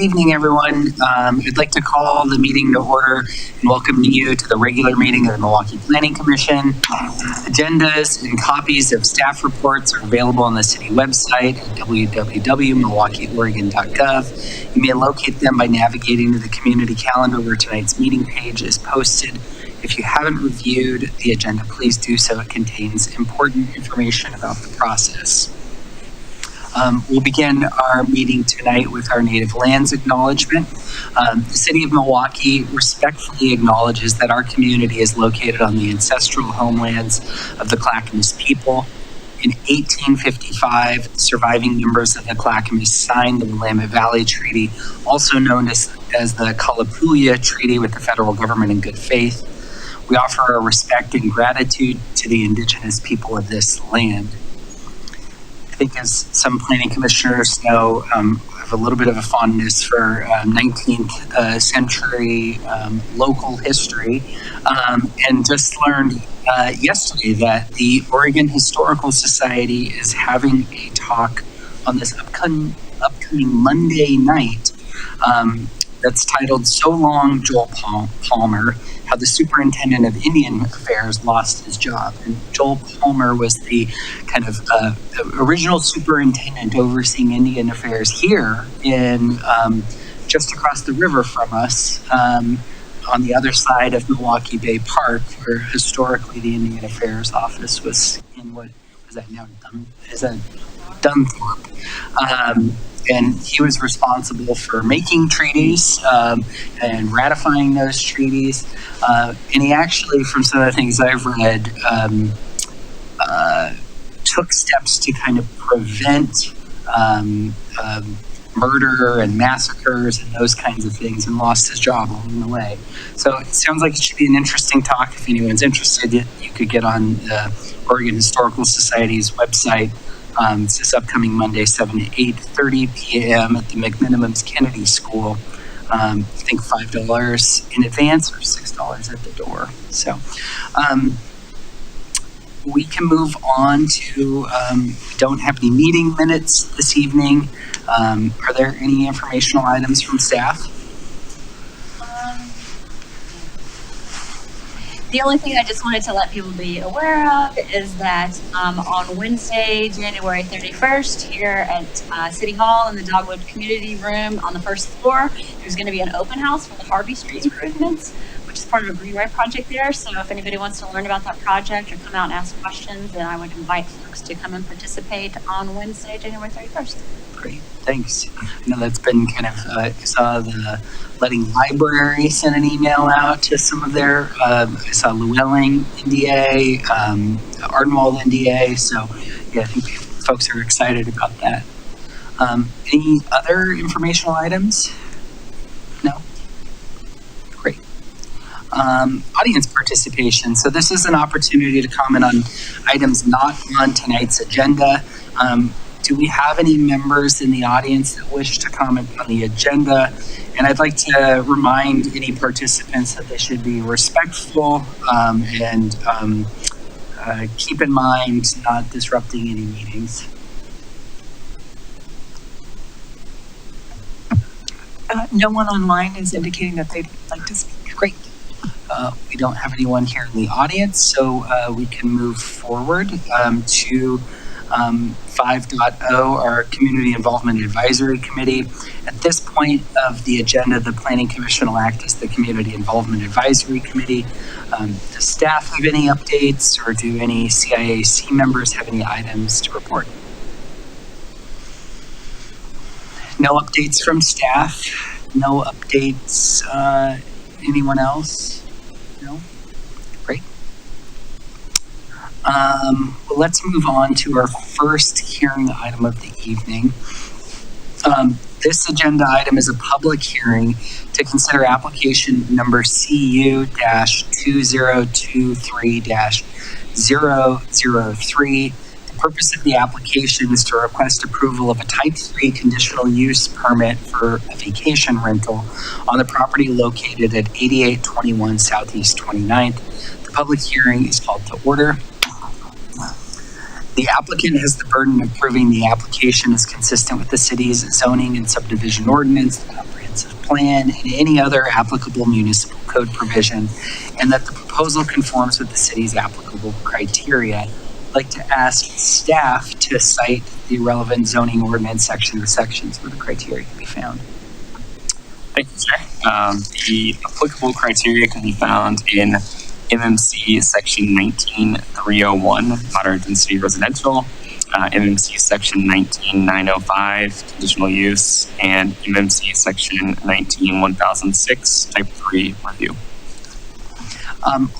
Good evening, everyone. I'd like to call the meeting to order and welcome you to the regular meeting of the Milwaukie Planning Commission. Agendas and copies of staff reports are available on the city website at www.milwaukieoregon.gov. You may locate them by navigating to the community calendar where tonight's meeting page is posted. If you haven't reviewed the agenda, please do so. It contains important information about the process. We'll begin our meeting tonight with our native lands acknowledgement. The city of Milwaukie respectfully acknowledges that our community is located on the ancestral homelands of the Clackamas people. In 1855, the surviving members of the Clackamas signed the Willamette Valley Treaty, also known as the Kalapuya Treaty, with the federal government in good faith. We offer our respect and gratitude to the indigenous people of this land. I think, as some planning commissioners know, I have a little bit of a fondness for 19th century local history, and just learned yesterday that the Oregon Historical Society is having a talk on this upcoming Monday night that's titled "So Long, Joel Palmer, How the Superintendent of Indian Affairs Lost His Job." And Joel Palmer was the kind of original superintendent overseeing Indian affairs here in just across the river from us, on the other side of Milwaukie Bay Park, where historically the Indian Affairs Office was in what is that now? Dunthorpe. And he was responsible for making treaties and ratifying those treaties. And he actually, from some of the things I've read, took steps to kind of prevent murder and massacres and those kinds of things, and lost his job along the way. So it sounds like it should be an interesting talk. If anyone's interested, you could get on the Oregon Historical Society's website. It's this upcoming Monday, 7 to 8:30 p.m. at the McMinimum's Kennedy School. I think $5 in advance or $6 at the door. So we can move on to, we don't have any meeting minutes this evening. Are there any informational items from staff? The only thing I just wanted to let people be aware of is that on Wednesday, January 31st, here at City Hall in the Dogwood Community Room on the first floor, there's going to be an open house for the Harvey Street improvements, which is part of a rewrite project there. So if anybody wants to learn about that project or come out and ask questions, then I would invite folks to come and participate on Wednesday, January 31st. Great, thanks. I know that's been kind of, I saw the Letting Library send an email out to some of their, I saw Llewellyn NDA, Ardenwald NDA, so yeah, I think folks are excited about that. Any other informational items? No? Great. Audience participation. So this is an opportunity to comment on items not on tonight's agenda. Do we have any members in the audience that wish to comment on the agenda? And I'd like to remind any participants that they should be respectful and keep in mind not disrupting any meetings. No one online is indicating that they'd like to speak. Great. We don't have anyone here in the audience, so we can move forward to 5.0, our Community Involvement Advisory Committee. At this point of the agenda, the Planning Commission will act as the Community Involvement Advisory Committee. Does staff have any updates, or do any CIAC members have any items to report? No updates from staff? No updates? Anyone else? No? Great. Well, let's move on to our first hearing item of the evening. This agenda item is a public hearing to consider application number CU-2023-003. The purpose of the application is to request approval of a Type 3 conditional use permit for a vacation rental on the property located at 8821 Southeast 29th. The public hearing is called to order. The applicant has the burden of proving the application is consistent with the city's zoning and subdivision ordinance, the comprehensive plan, and any other applicable municipal code provision, and that the proposal conforms with the city's applicable criteria. I'd like to ask staff to cite the relevant zoning ordinance section or sections where the criteria can be found. Thank you, sir. The applicable criteria can be found in MMC section 19301, moderate density residential, MMC section 19905, conditional use, and MMC section 19006, type 3 review.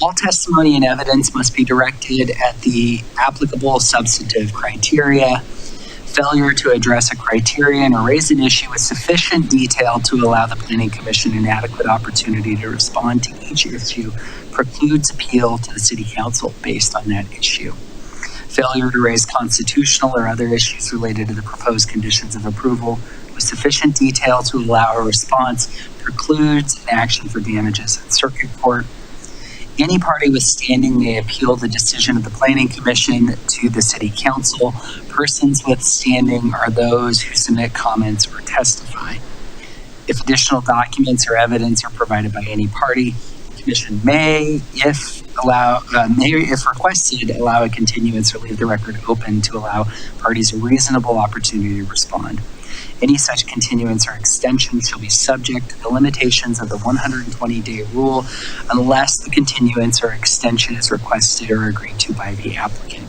All testimony and evidence must be directed at the applicable substantive criteria. Failure to address a criterion or raise an issue with sufficient detail to allow the Planning Commission an adequate opportunity to respond to each issue precludes appeal to the City Council based on that issue. Failure to raise constitutional or other issues related to the proposed conditions of approval with sufficient detail to allow a response precludes an action for damages in circuit court. Any party with standing may appeal the decision of the Planning Commission to the City Council. Persons with standing are those who submit comments or testify. If additional documents or evidence are provided by any party, the Commission may, if requested, allow a continuance or leave the record open to allow parties a reasonable opportunity to respond. Any such continuance or extension shall be subject to the limitations of the 120-day rule unless the continuance or extension is requested or agreed to by the applicant.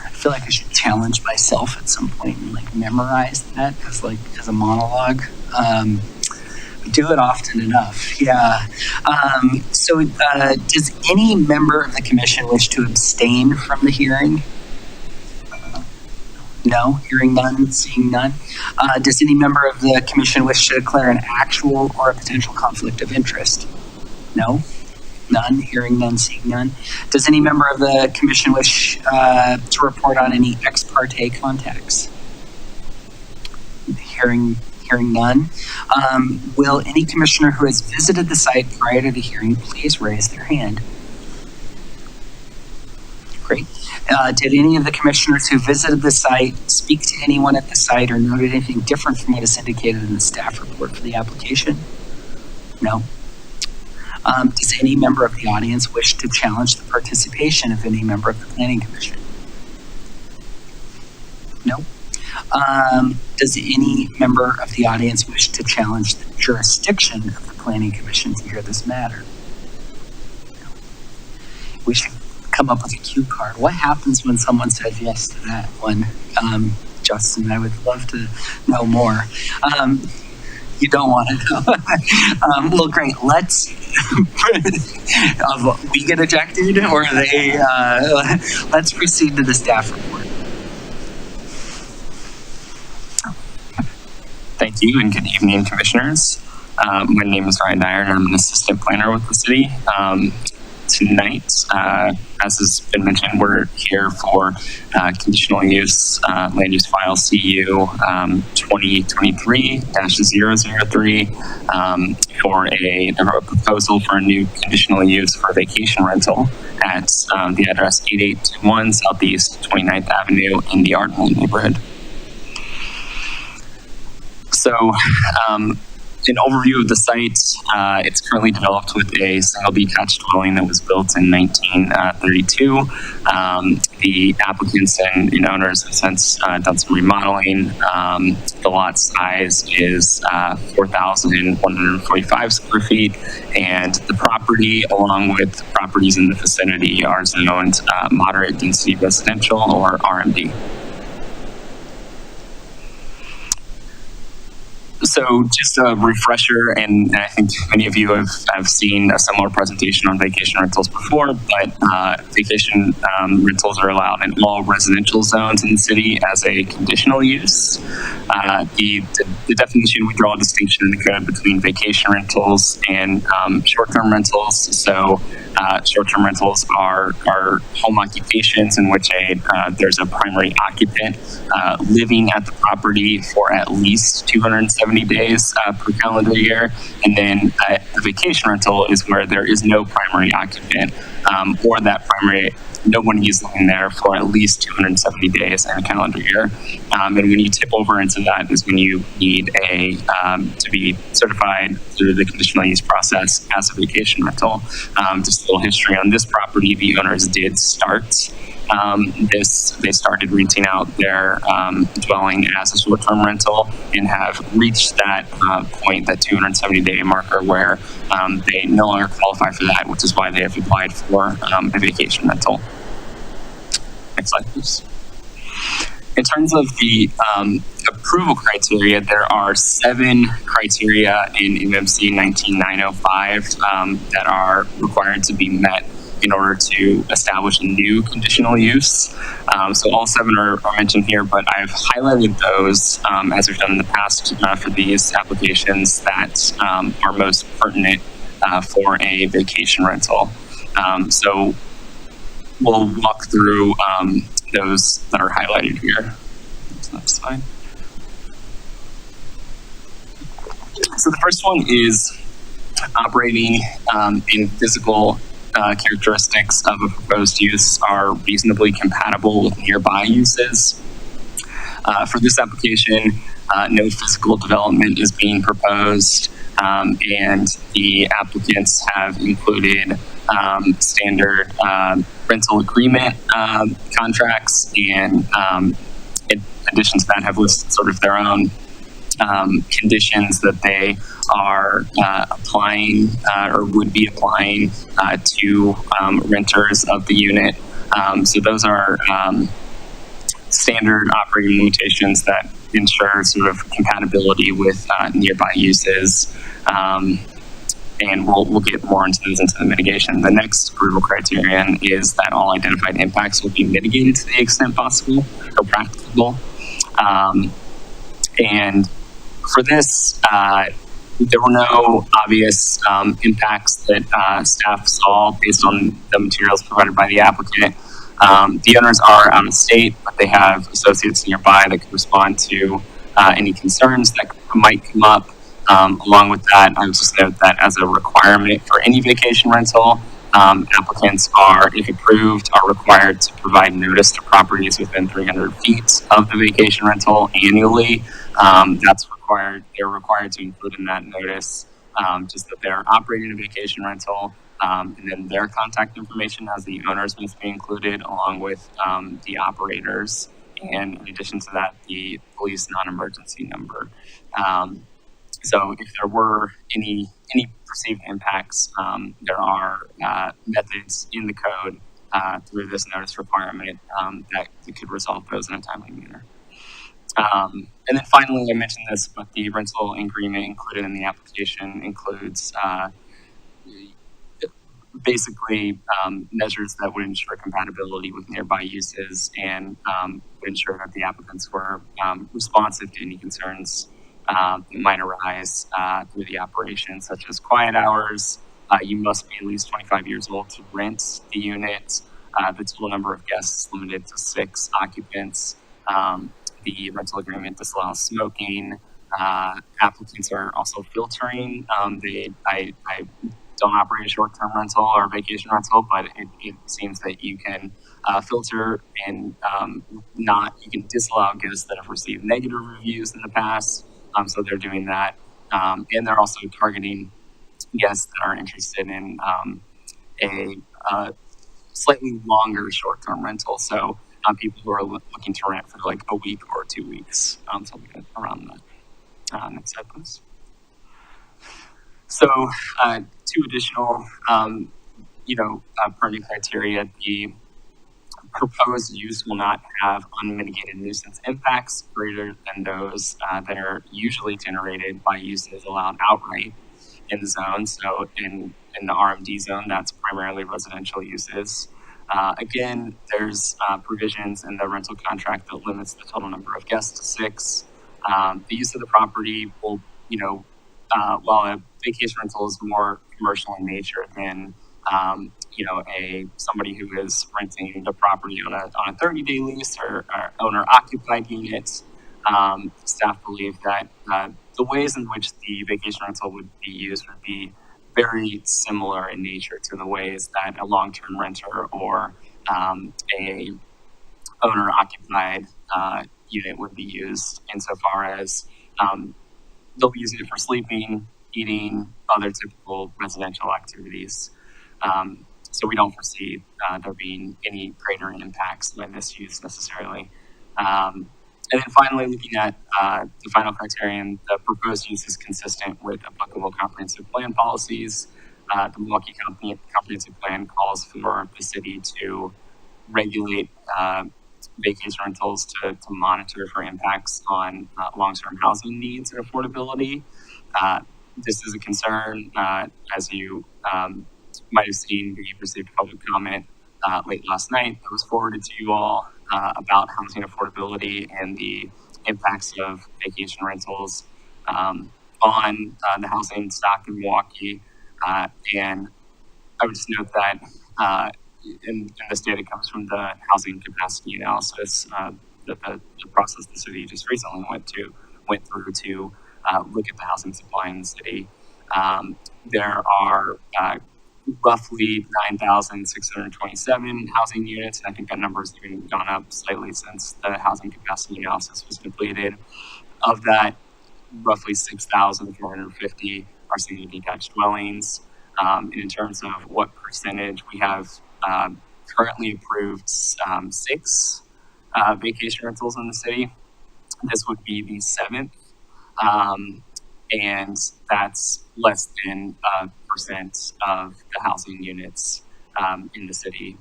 I feel like I should challenge myself at some point and memorize that as a monologue. I do it often enough. Yeah. So does any member of the commission wish to abstain from the hearing? No, hearing none, seeing none. Does any member of the commission wish to declare an actual or a potential conflict of interest? No, none, hearing none, seeing none. Does any member of the commission wish to report on any ex parte contacts? Hearing none. Will any commissioner who has visited the site prior to the hearing please raise their hand? Great. Did any of the commissioners who visited the site speak to anyone at the site or noted anything different from what is indicated in the staff report for the application? No. Does any member of the audience wish to challenge the participation of any member of the Planning Commission? No. Does any member of the audience wish to challenge the jurisdiction of the Planning Commission to hear this matter? No. We should come up with a cue card. What happens when someone says yes to that one? Justin, I would love to know more. You don't want to know. Well, great. Let's we get ejected, or they. Let's proceed to the staff report. Thank you, and good evening, commissioners. My name is Ryan Dyer, and I'm an assistant planner with the city. Tonight, as has been mentioned, we're here for conditional use land use file CU 2023-003 for a proposal for a new conditional use for vacation rental at the address 8821 Southeast 29th Avenue in the Ardmore neighborhood. So, an overview of the site, it's currently developed with a single detached dwelling that was built in 1932. The applicants and owners have since done some remodeling. The lot size is 4,145 square feet, and the property, along with properties in the vicinity, are zoned moderate density residential, or RMD. So just a refresher, and I think many of you have seen a similar presentation on vacation rentals before, but vacation rentals are allowed in all residential zones in the city as a conditional use. The the definition, we draw a distinction in the code between vacation rentals and short-term rentals. So short-term rentals are home occupations in which there's a primary occupant living at the property for at least 270 days per calendar year. And then a vacation rental is where there is no primary occupant or that primary nobody is living there for at least 270 days in a calendar year. And when you tip over into that is when you need to be certified through the conditional use process as a vacation rental. Just a little history on this property, the owners did start they started renting out their dwelling as a short-term rental and have reached that point, that 270-day marker, where they no longer qualify for that, which is why they have applied for a vacation rental. Next slide, please. In terms of the approval criteria, there are 7 criteria in MMC 19905 that are required to be met in order to establish a new conditional use. So all 7 are mentioned here, but I've highlighted those as we've done in the past for these applications that are most pertinent for a vacation rental. So we'll walk through those that are highlighted here. Next slide. So the first one is operating in physical characteristics of a proposed use are reasonably compatible with nearby uses. For this application, no physical development is being proposed, and the applicants have included standard rental agreement contracts, and in addition to that have listed sort of their own conditions that they are applying or would be applying to renters of the unit. So those are standard operating limitations that ensure sort of compatibility with nearby uses. And we'll get more into those into the mitigation. The next approval criterion is that all identified impacts will be mitigated to the extent possible or practicable. And for this, there were no obvious impacts that staff saw based on the materials provided by the applicant. The owners are out of state, but they have associates nearby that can respond to any concerns that might come up. Along with that, I would just note that as a requirement for any vacation rental, applicants are, if approved, are required to provide notice to properties within 300 feet of the vacation rental annually. That's required. They're required to include in that notice just that they're operating a vacation rental, and then their contact information as the owners must be included, along with the operators, and in addition to that, the police non-emergency number. So if there were any perceived impacts, there are methods in the code through this notice requirement that could resolve those in a timely manner. And then finally, I mentioned this, but the rental agreement included in the application includes basically measures that would ensure compatibility with nearby uses and would ensure that the applicants were responsive to any concerns that might arise through the operation, such as quiet hours. You must be at least 25 years old to rent the unit. The total number of guests is limited to 6 occupants. The rental agreement disallows smoking. Applicants are also filtering. I don't operate a short-term rental or vacation rental, but it seems that you can filter and you can disallow guests that have received negative reviews in the past. So they're doing that. And they're also targeting guests that are interested in a slightly longer short-term rental. So people who are looking to rent for like a week or 2 weeks, something around that. Next slide, please. So 2 additional, pertinent criteria. The proposed use will not have unmitigated nuisance impacts greater than those that are usually generated by uses allowed outright in the zone. So in the RMD zone, that's primarily residential uses. Again, there's provisions in the rental contract that limits the total number of guests to 6. The use of the property will, while a vacation rental is more commercial in nature than somebody who is renting the property on a 30-day lease or owner occupied units. Staff believe that the ways in which the vacation rental would be used would be very similar in nature to the ways that a long-term renter or a owner occupied unit would be used, insofar as they'll be using it for sleeping, eating, other typical residential activities. So we don't foresee there being any greater impacts by this use necessarily. And then finally, looking at the final criterion, the proposed use is consistent with applicable comprehensive plan policies. The Milwaukie Comprehensive Plan calls for the city to regulate vacation rentals to monitor for impacts on long-term housing needs and affordability. This is a concern, as you might have seen. We received public comment late last night that was forwarded to you all about housing affordability and the impacts of vacation rentals on the housing stock in Milwaukie. And I would just note that in this data comes from the housing capacity analysis that the process the city just recently went through to look at the housing supply in the city. There are roughly 9,627 housing units. I think that number has even gone up slightly since the housing capacity analysis was completed. Of that, roughly 6,450 are single detached dwellings. And in terms of what percentage, we have currently approved 6 vacation rentals in the city. This would be the 7th. And that's less than 1% of the housing units in the city,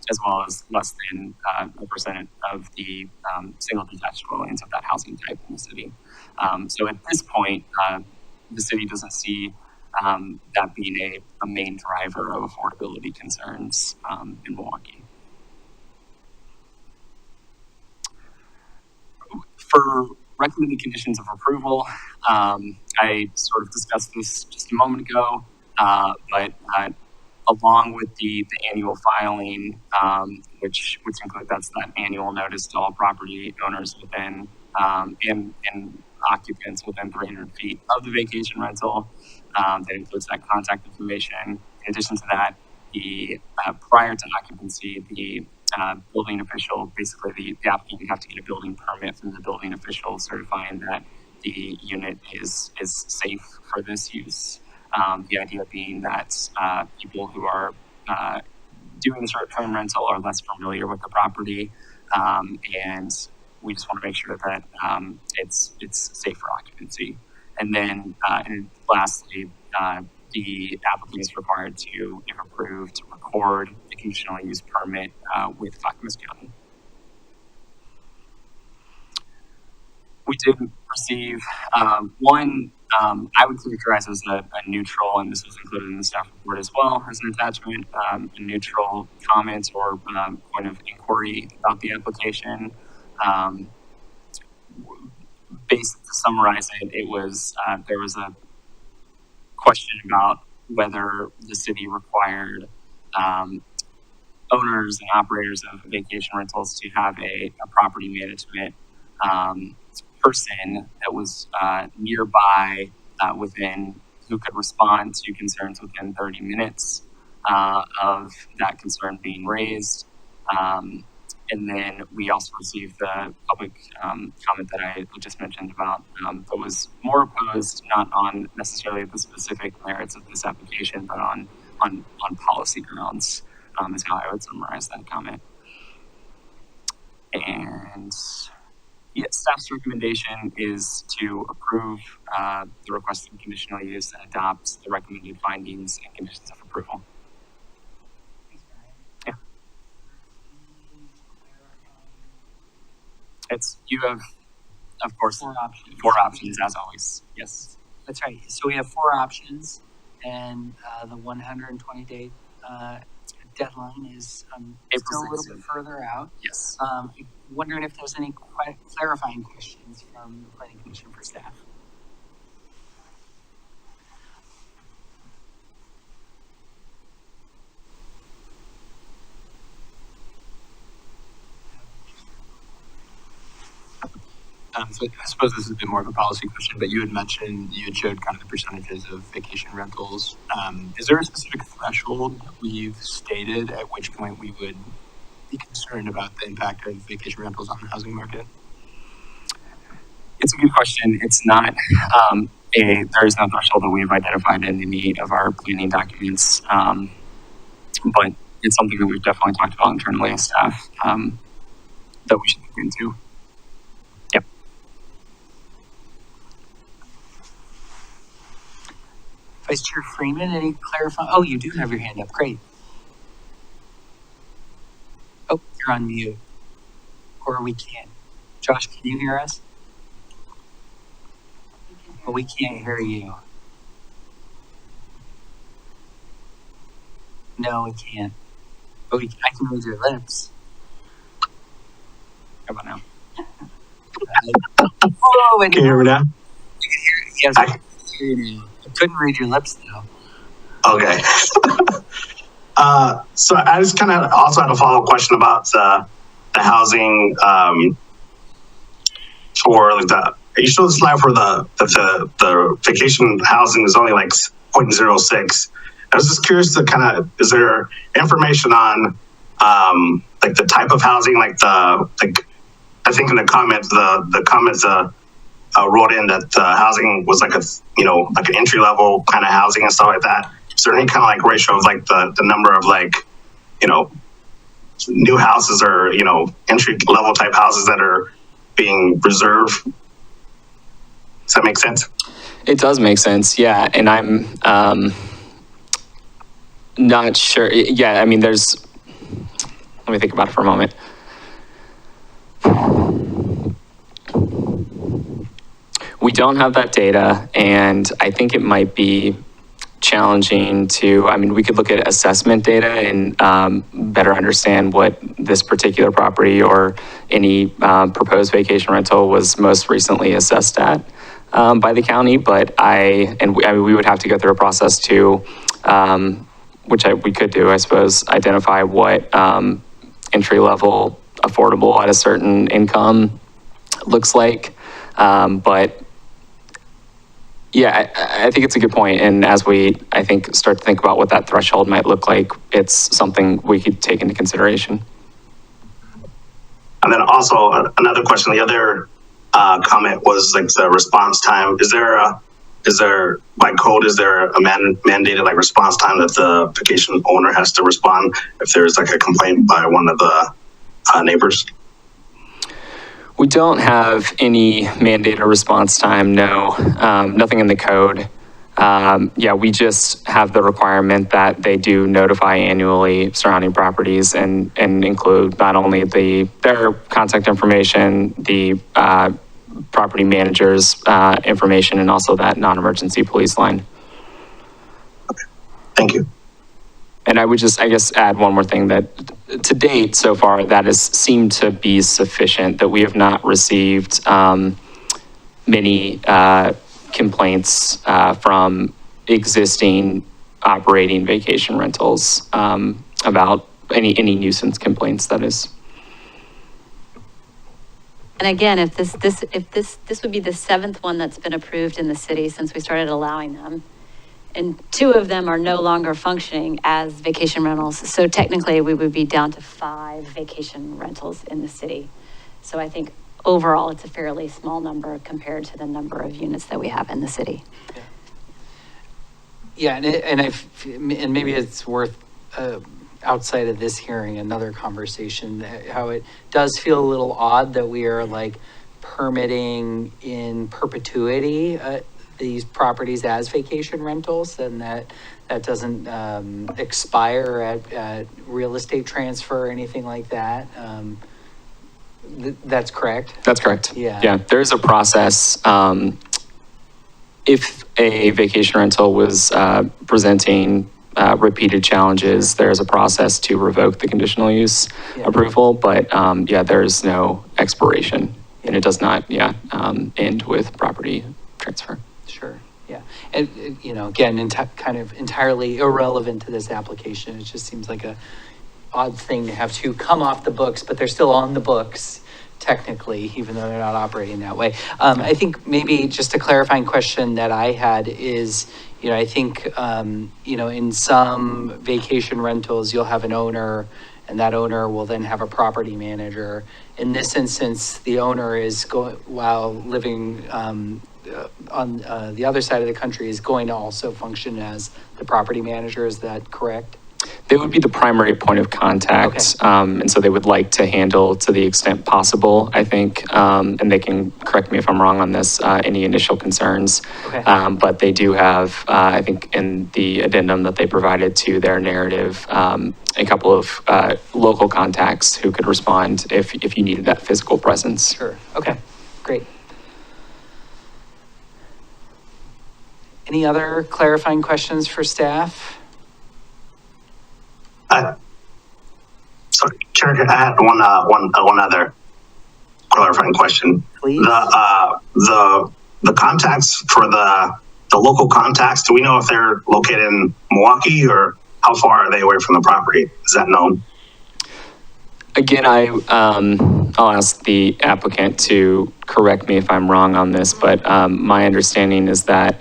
as well as less than 1% of the single detached dwellings of that housing type in the city. So at this point, the city doesn't see that being a main driver of affordability concerns in Milwaukie. For recommended conditions of approval, I sort of discussed this just a moment ago, but along with the annual filing, which includes that annual notice to all property owners within and occupants within 300 feet of the vacation rental. That includes that contact information. In addition to that, the prior to occupancy, the building official, basically the applicant would have to get a building permit from the building official certifying that the unit is safe for this use. The idea being that people who are doing short-term rental are less familiar with the property, and we just want to make sure that it's safe for occupancy. And then, and lastly, the applicant is required to, if approved, record the conditional use permit with Clackamas County. We did receive one, I would characterize as a neutral, and this was included in the staff report as well as an attachment, a neutral comment or point of inquiry about the application. Basically, to summarize it, it was there was a question about whether the city required owners and operators of vacation rentals to have a property management person that was nearby within, who could respond to concerns within 30 minutes of that concern being raised. And then we also received the public comment that I just mentioned about that was more opposed, not on necessarily the specific merits of this application, but on policy grounds, is how I would summarize that comment. And yes, staff's recommendation is to approve the requested conditional use and adopt the recommended findings and conditions of approval. Yeah. You have, of course, 4 options as always. Yes. That's right. So we have 4 options, and the 120-day deadline is April still a little 6th. bit further out. Yes. Wondering if there's any clarifying questions from the Planning Commission for staff. So I suppose this is a bit more of a policy question, but you had mentioned, you had showed kind of the percentages of vacation rentals. Is there a specific threshold that we've stated at which point we would be concerned about the impact of vacation rentals on the housing market? It's a good question. It's not there is no threshold that we've identified in any of our planning documents, but it's something that we've definitely talked about internally as staff that we should look into. Yep. Vice Chair Freeman, any clarifying? Oh, you do have your hand up. Great. Oh, you're on mute. Or we can't. Josh, can you hear us? Well, we can't hear you. No, we can't. But I can read your lips. How about now? Oh, and Can you hear me now? yes, I can hear you. I couldn't read your lips though. Okay. So I just kind of also had a follow-up question about the housing for like you showed the slide for the vacation housing is only like 0.06. I was just curious to kind of, is there information on like the type of housing, like I think in the comments, the comments wrote in that the housing was like like an entry level kind of housing and stuff like that. Is there any kind of like ratio of like the number of like, new houses or, entry level type houses that are being reserved? Does that make sense? It does make sense, yeah. And I'm not sure. Yeah, I mean, let me think about it for a moment. We don't have that data, and I think it might be challenging we could look at assessment data and better understand what this particular property or any proposed vacation rental was most recently assessed at by the county. But we would have to go through a process to, we could do, I suppose, identify what entry level affordable at a certain income looks like. But yeah, I think it's a good point. And as we, I think, start to think about what that threshold might look like, it's something we could take into consideration. And then also another question, the other comment was like the response time. Is there by code, is there a mandated like response time that the vacation owner has to respond if there's like a complaint by one of the neighbors? We don't have any mandated response time, no. Nothing in the code. We just have the requirement that they do notify annually surrounding properties and include not only their contact information, the property manager's information, and also that non-emergency police line. Okay. Thank you. And I would just, I guess, add one more thing that to date so far that has seemed to be sufficient, that we have not received many complaints from existing operating vacation rentals about any nuisance complaints, that is. And again, if this would be the 7th one that's been approved in the city since we started allowing them. And 2 of them are no longer functioning as vacation rentals. So technically we would be down to 5 vacation rentals in the city. So I think overall it's a fairly small number compared to the number of units that we have in the city. Yeah, and maybe it's worth outside of this hearing, another conversation, how it does feel a little odd that we are like permitting in perpetuity these properties as vacation rentals, and that doesn't expire at real estate transfer or anything like that. That's correct? That's correct. Yeah. Yeah, there's a process. If a vacation rental was presenting repeated challenges, there's a process to revoke the conditional use Yeah. approval, but yeah, there's no expiration, and it does not, end with property transfer. Sure, yeah. And, again, kind of entirely irrelevant to this application. It just seems like a odd thing to have to come off the books, but they're still on the books technically, even though they're not operating that way. I think maybe just a clarifying question that I had is, I think, in some vacation rentals, you'll have an owner, and that owner will then have a property manager. In this instance, the owner is while living on the other side of the country, is going to also function as the property manager. Is that correct? They would be the primary point of contact, and so they would like to handle, to the extent possible, I think, and they can correct me if I'm wrong on this, any initial concerns. Okay. But they do have, I think, in the addendum that they provided to their narrative, a couple of local contacts who could respond if you needed that physical presence. Sure, okay, great. Any other clarifying questions for staff? Sorry, Chair, I had one other clarifying question. Please. The contacts for the local contacts, do we know if they're located in Milwaukie, or how far are they away from the property? Is that known? Again, I'll ask the applicant to correct me if I'm wrong on this, but my understanding is that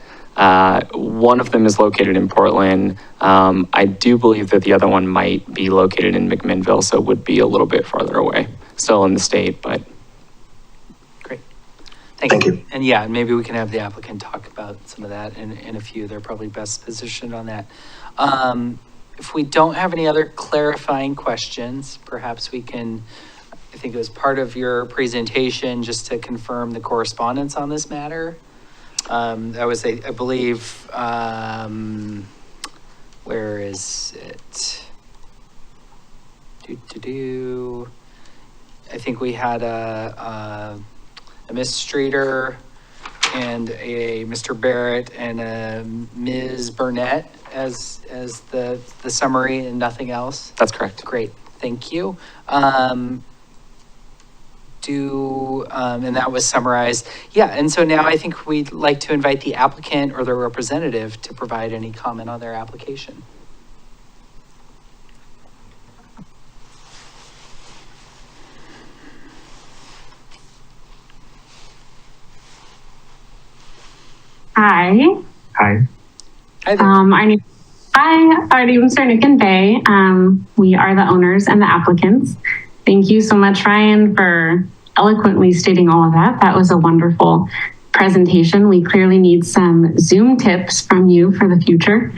one of them is located in Portland. I do believe that the other one might be located in McMinnville, so it would be a little bit farther away. Still in the state, but. Great. Thank you. And yeah, maybe we can have the applicant talk about some of that in a few. They're probably best positioned on that. If we don't have any other clarifying questions, perhaps we can, I think it was part of your presentation, just to confirm the correspondence on this matter. That was, I believe, where is it? I think we had a Miss Streeter and a Mr. Barrett and a Ms. Burnett as the summary and nothing else. That's correct. Great, thank you. And that was summarized. Yeah, and so now I think we'd like to invite the applicant or their representative to provide any comment on their application. Hi. Hi. Hi there. Our name is Nick and Bay. We are the owners and the applicants. Thank you so much, Ryan, for eloquently stating all of that. That was a wonderful presentation. We clearly need some Zoom tips from you for the future.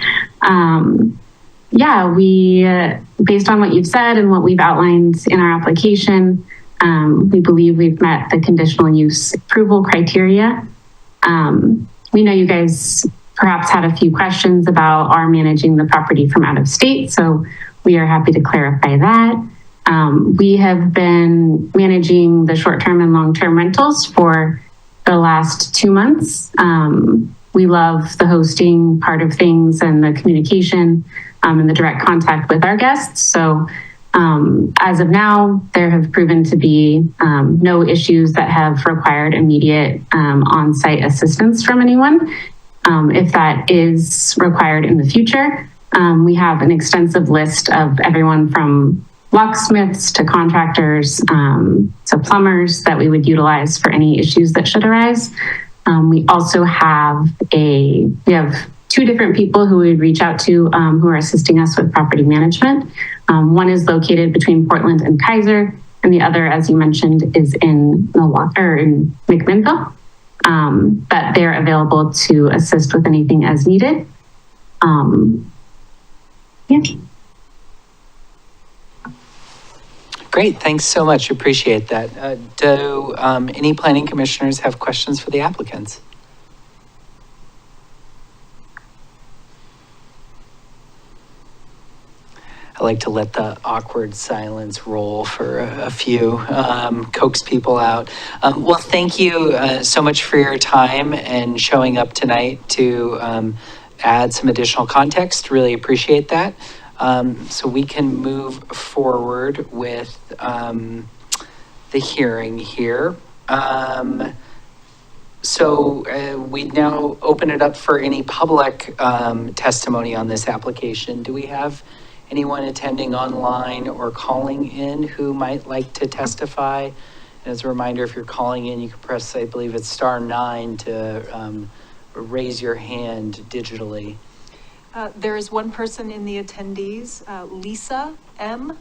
Based on what you've said and what we've outlined in our application, we believe we've met the conditional use approval criteria. We know you guys perhaps had a few questions about our managing the property from out of state, so we are happy to clarify that. We have been managing the short-term and long-term rentals for the last 2 months. We love the hosting part of things and the communication and the direct contact with our guests. So as of now, there have proven to be no issues that have required immediate on-site assistance from anyone. If that is required in the future, we have an extensive list of everyone from locksmiths to contractors to plumbers that we would utilize for any issues that should arise. We also have we have 2 different people who we would reach out to who are assisting us with property management. One is located between Portland and Kaiser, and the other, as you mentioned, is in Milwaukie or in McMinnville. But they're available to assist with anything as needed. Great, thanks so much, appreciate that. Do any planning commissioners have questions for the applicants? I like to let the awkward silence roll for a few, coax people out. Well, thank you so much for your time and showing up tonight to add some additional context. Really appreciate that. So we can move forward with the hearing here. So we now open it up for any public testimony on this application. Do we have anyone attending online or calling in who might like to testify? And as a reminder, if you're calling in, you can press, I believe it's *9 to raise your hand digitally. There is one person in the attendees, Lisa M.,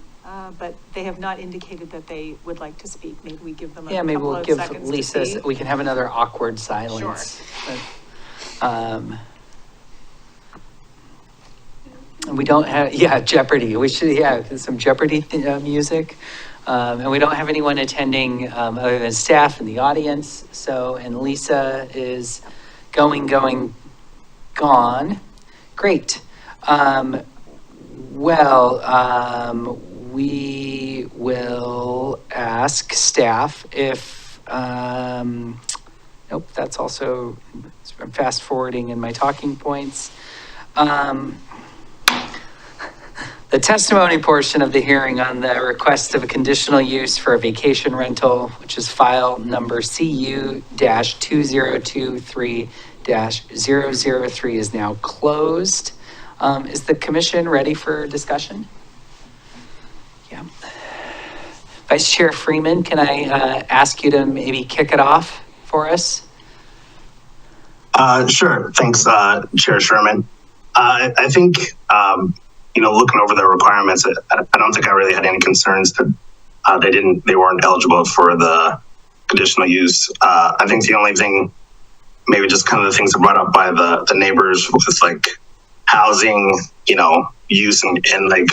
but they have not indicated that they would like to speak. Maybe we give them a Yeah, maybe couple we'll of give seconds to Lisa, see. we can have another awkward silence. But, and we don't have, Jeopardy. We should, some Jeopardy music. And we don't have anyone attending other than staff in the audience. So, and Lisa is gone. Great. We will ask staff if, nope, that's also, I'm fast forwarding in my talking points. The testimony portion of the hearing on the request of a conditional use for a vacation rental, which is file number CU-2023-003 is now closed. Is the commission ready for discussion? Yeah. Vice Chair Freeman, can I ask you to maybe kick it off for us? Sure. Thanks, Chair Sherman. I think, looking over the requirements, I don't think I really had any concerns that they weren't eligible for the conditional use. I think the only thing, maybe just kind of the things that brought up by the neighbors with like housing, use and like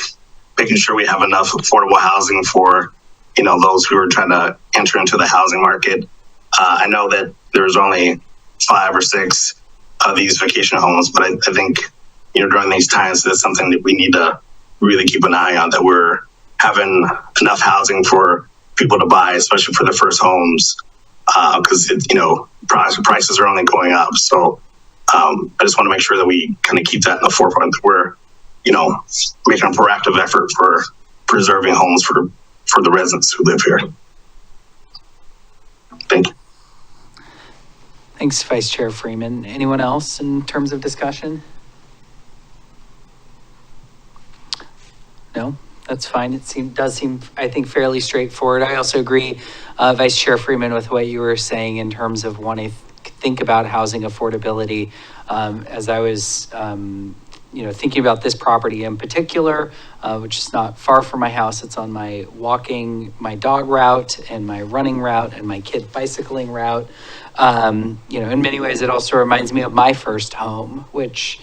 making sure we have enough affordable housing for, those who are trying to enter into the housing market. I know that there's only 5 or 6 of these vacation homes, but I think, during these times, that's something that we need to really keep an eye on, that we're having enough housing for people to buy, especially for the first homes, because, prices are only going up. So I just want to make sure that we kind of keep that in the forefront, that we're, making a proactive effort for preserving homes for the residents who live here. Thank you. Thanks, Vice Chair Freeman. Anyone else in terms of discussion? No, that's fine. It does seem, I think, fairly straightforward. I also agree, Vice Chair Freeman, with what you were saying in terms of wanting to think about housing affordability. As I was, thinking about this property in particular, which is not far from my house. It's on my dog route and my running route and my kid bicycling route. In many ways, it also reminds me of my first home, which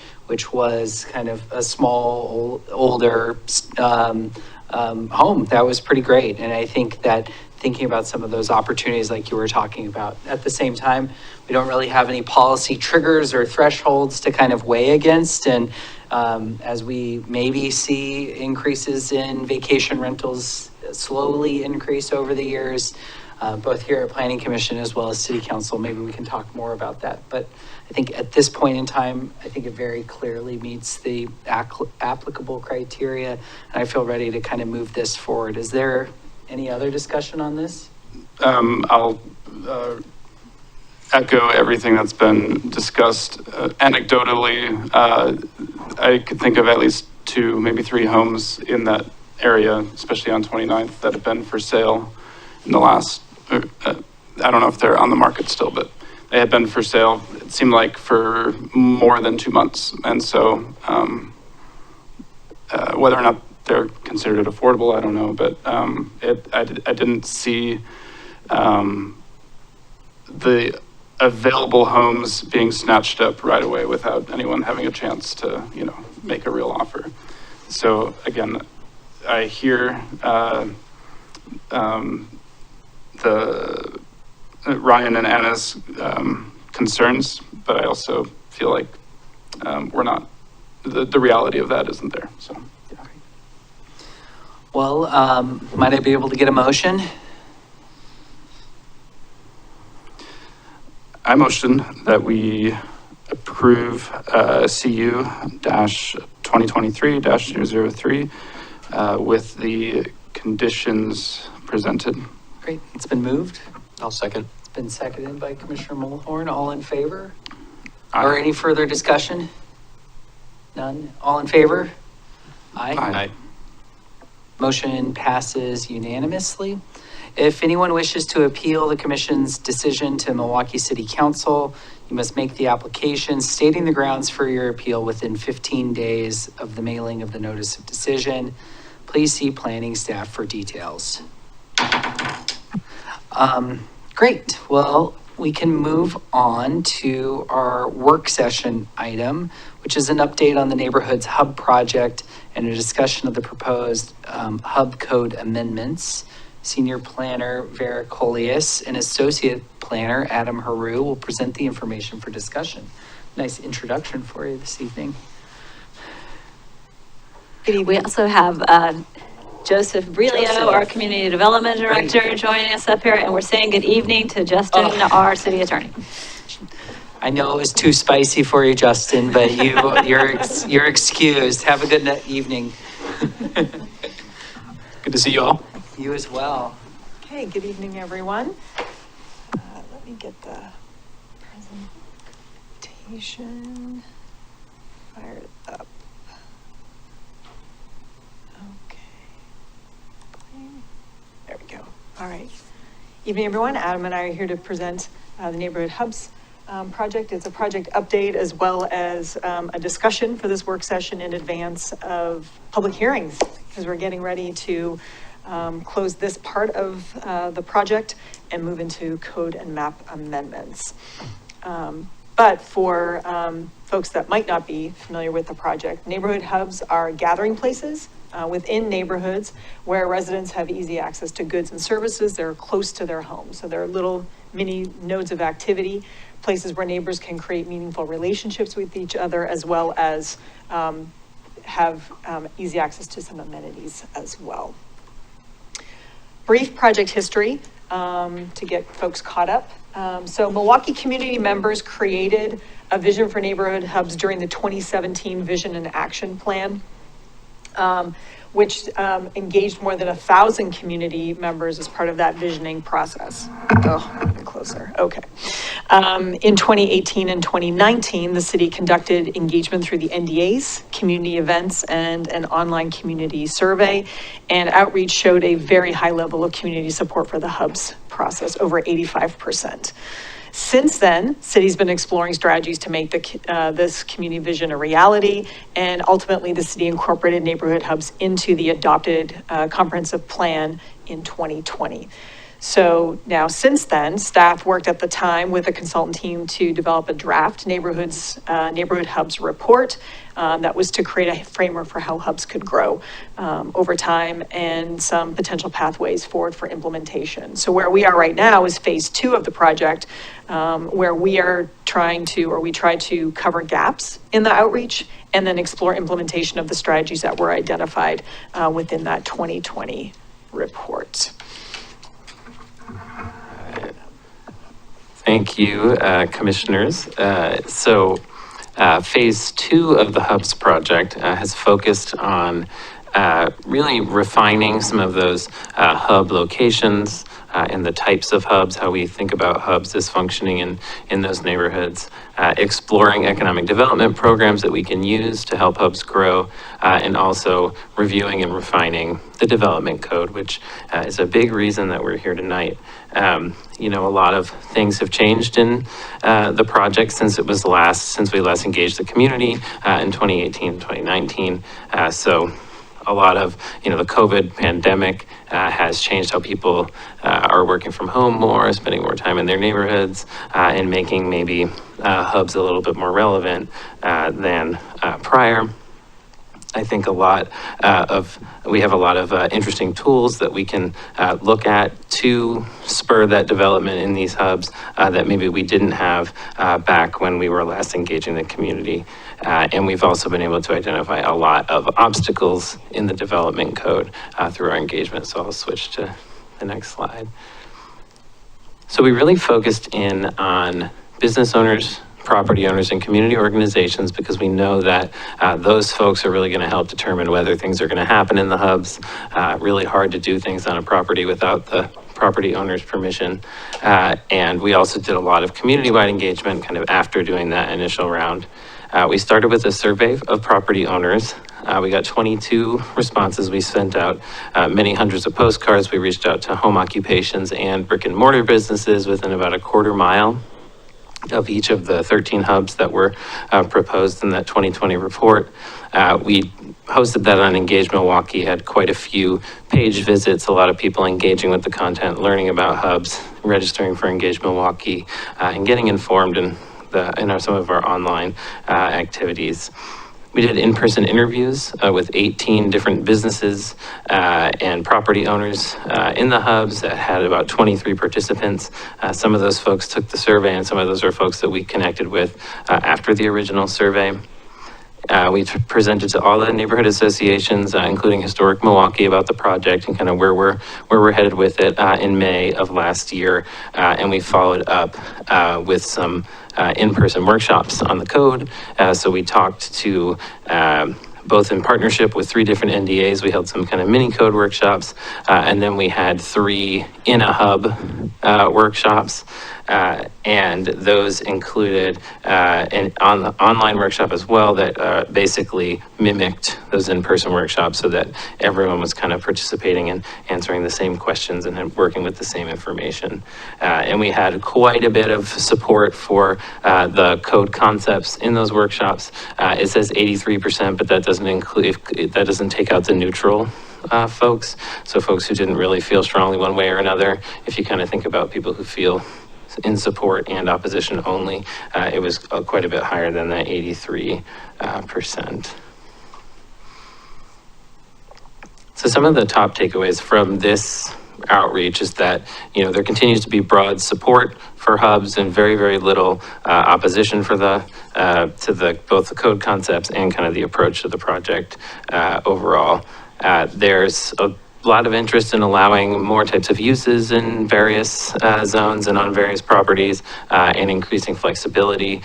was kind of a small, older home that was pretty great. And I think that thinking about some of those opportunities like you were talking about, at the same time, we don't really have any policy triggers or thresholds to kind of weigh against. And as we maybe see increases in vacation rentals slowly increase over the years, both here at Planning Commission as well as City Council, maybe we can talk more about that. But I think at this point in time, I think it very clearly meets the applicable criteria, and I feel ready to kind of move this forward. Is there any other discussion on this? I'll echo everything that's been discussed. Anecdotally, I could think of at least 2, maybe 3 homes in that area, especially on 29th, that have been for sale in the last, I don't know if they're on the market still, but they had been for sale, it seemed like, for more than 2 months. And so whether or not they're considered affordable, I don't know, but I didn't see the available homes being snatched up right away without anyone having a chance to, make a real offer. So again, I hear the Ryan and Anna's concerns, but I also feel like we're not, the reality of that isn't there, so. Yeah. Well, might I be able to get a motion? I motion that we approve CU-2023-003 with the conditions presented. Great, it's been moved. I'll second. It's been seconded by Commissioner Mulhorn. All in favor? Aye. Or any further discussion? None? All in favor? Aye. Motion passes unanimously. If anyone wishes to appeal the commission's decision to Milwaukie City Council, you must make the application stating the grounds for your appeal within 15 days of the mailing of the notice of decision. Please see planning staff for details. Great. Well, we can move on to our work session item, which is an update on the neighborhood's hub project and a discussion of the proposed hub code amendments. Senior Planner Vera Colias and Associate Planner Adam Haru will present the information for discussion. Nice introduction for you this evening. We also have Joseph Brelio, our Community Development Director, joining us up here, and we're saying good evening to Justin, our City Attorney. I know it was too spicy for you, Justin, but you're excused. Have a good evening. Good to see you all. You as well. Okay, good evening, everyone. Let me get the presentation fired up. Okay. There we go. All right. Evening, everyone. Adam and I are here to present the Neighborhood Hubs project. It's a project update as well as a discussion for this work session in advance of public hearings, because we're getting ready to close this part of the project and move into code and map amendments. But for folks that might not be familiar with the project, neighborhood hubs are gathering places within neighborhoods where residents have easy access to goods and services. They're close to their homes. So they're little mini nodes of activity, places where neighbors can create meaningful relationships with each other, as well as have easy access to some amenities as well. Brief project history to get folks caught up. So Milwaukie community members created a vision for neighborhood hubs during the 2017 Vision and Action Plan, which engaged more than 1,000 community members as part of that visioning process. Oh, even closer. Okay. In 2018 and 2019, the city conducted engagement through the NDAs, community events, and an online community survey. And outreach showed a very high level of community support for the hubs process, over 85%. Since then, city's been exploring strategies to make this community vision a reality, and ultimately the city incorporated neighborhood hubs into the adopted comprehensive plan in 2020. So now, since then, staff worked at the time with a consultant team to develop a draft neighborhood hubs report that was to create a framework for how hubs could grow over time and some potential pathways forward for implementation. So where we are right now is phase 2 of the project, where we try to cover gaps in the outreach and then explore implementation of the strategies that were identified within that 2020 report. Thank you, commissioners. Phase 2 of the Hubs project has focused on really refining some of those hub locations and the types of hubs, how we think about hubs as functioning in those neighborhoods, exploring economic development programs that we can use to help hubs grow, and also reviewing and refining the development code, which is a big reason that we're here tonight. A lot of things have changed in the project since we last engaged the community in 2018 and 2019. So a lot of, the COVID pandemic has changed how people are working from home more, spending more time in their neighborhoods, and making maybe hubs a little bit more relevant than prior. I think we have a lot of interesting tools that we can look at to spur that development in these hubs that maybe we didn't have back when we were last engaging the community. And we've also been able to identify a lot of obstacles in the development code through our engagement. So I'll switch to the next slide. So we really focused in on business owners, property owners and community organizations, because we know that those folks are really going to help determine whether things are going to happen in the hubs. Really hard to do things on a property without the property owner's permission. And we also did a lot of community-wide engagement kind of after doing that initial round. We started with a survey of property owners. We got 22 responses. We sent out many hundreds of postcards. We reached out to home occupations and brick and mortar businesses within about a quarter mile of each of the 13 hubs that were proposed in that 2020 report. We hosted that on Engage Milwaukie, had quite a few page visits, a lot of people engaging with the content, learning about hubs, registering for Engage Milwaukie, and getting informed in some of our online activities. We did in-person interviews with 18 different businesses and property owners in the hubs that had about 23 participants. Some of those folks took the survey, and some of those are folks that we connected with after the original survey. We presented to all the neighborhood associations, including Historic Milwaukie, about the project and kind of where we're headed with it in May of last year. And we followed up with some in-person workshops on the code. So we talked to both in partnership with 3 different NDAs. We held some kind of mini code workshops, and then we had 3 in a hub workshops. And those included an online workshop as well that basically mimicked those in-person workshops so that everyone was kind of participating and answering the same questions and working with the same information. And we had quite a bit of support for the code concepts in those workshops. It says 83%, but that doesn't take out the neutral folks. So folks who didn't really feel strongly one way or another. If you kind of think about people who feel in support and opposition only, it was quite a bit higher than that 83%. So some of the top takeaways from this outreach is that, there continues to be broad support for hubs and very, very little opposition for both the code concepts and kind of the approach to the project overall. There's a lot of interest in allowing more types of uses in various zones and on various properties and increasing flexibility.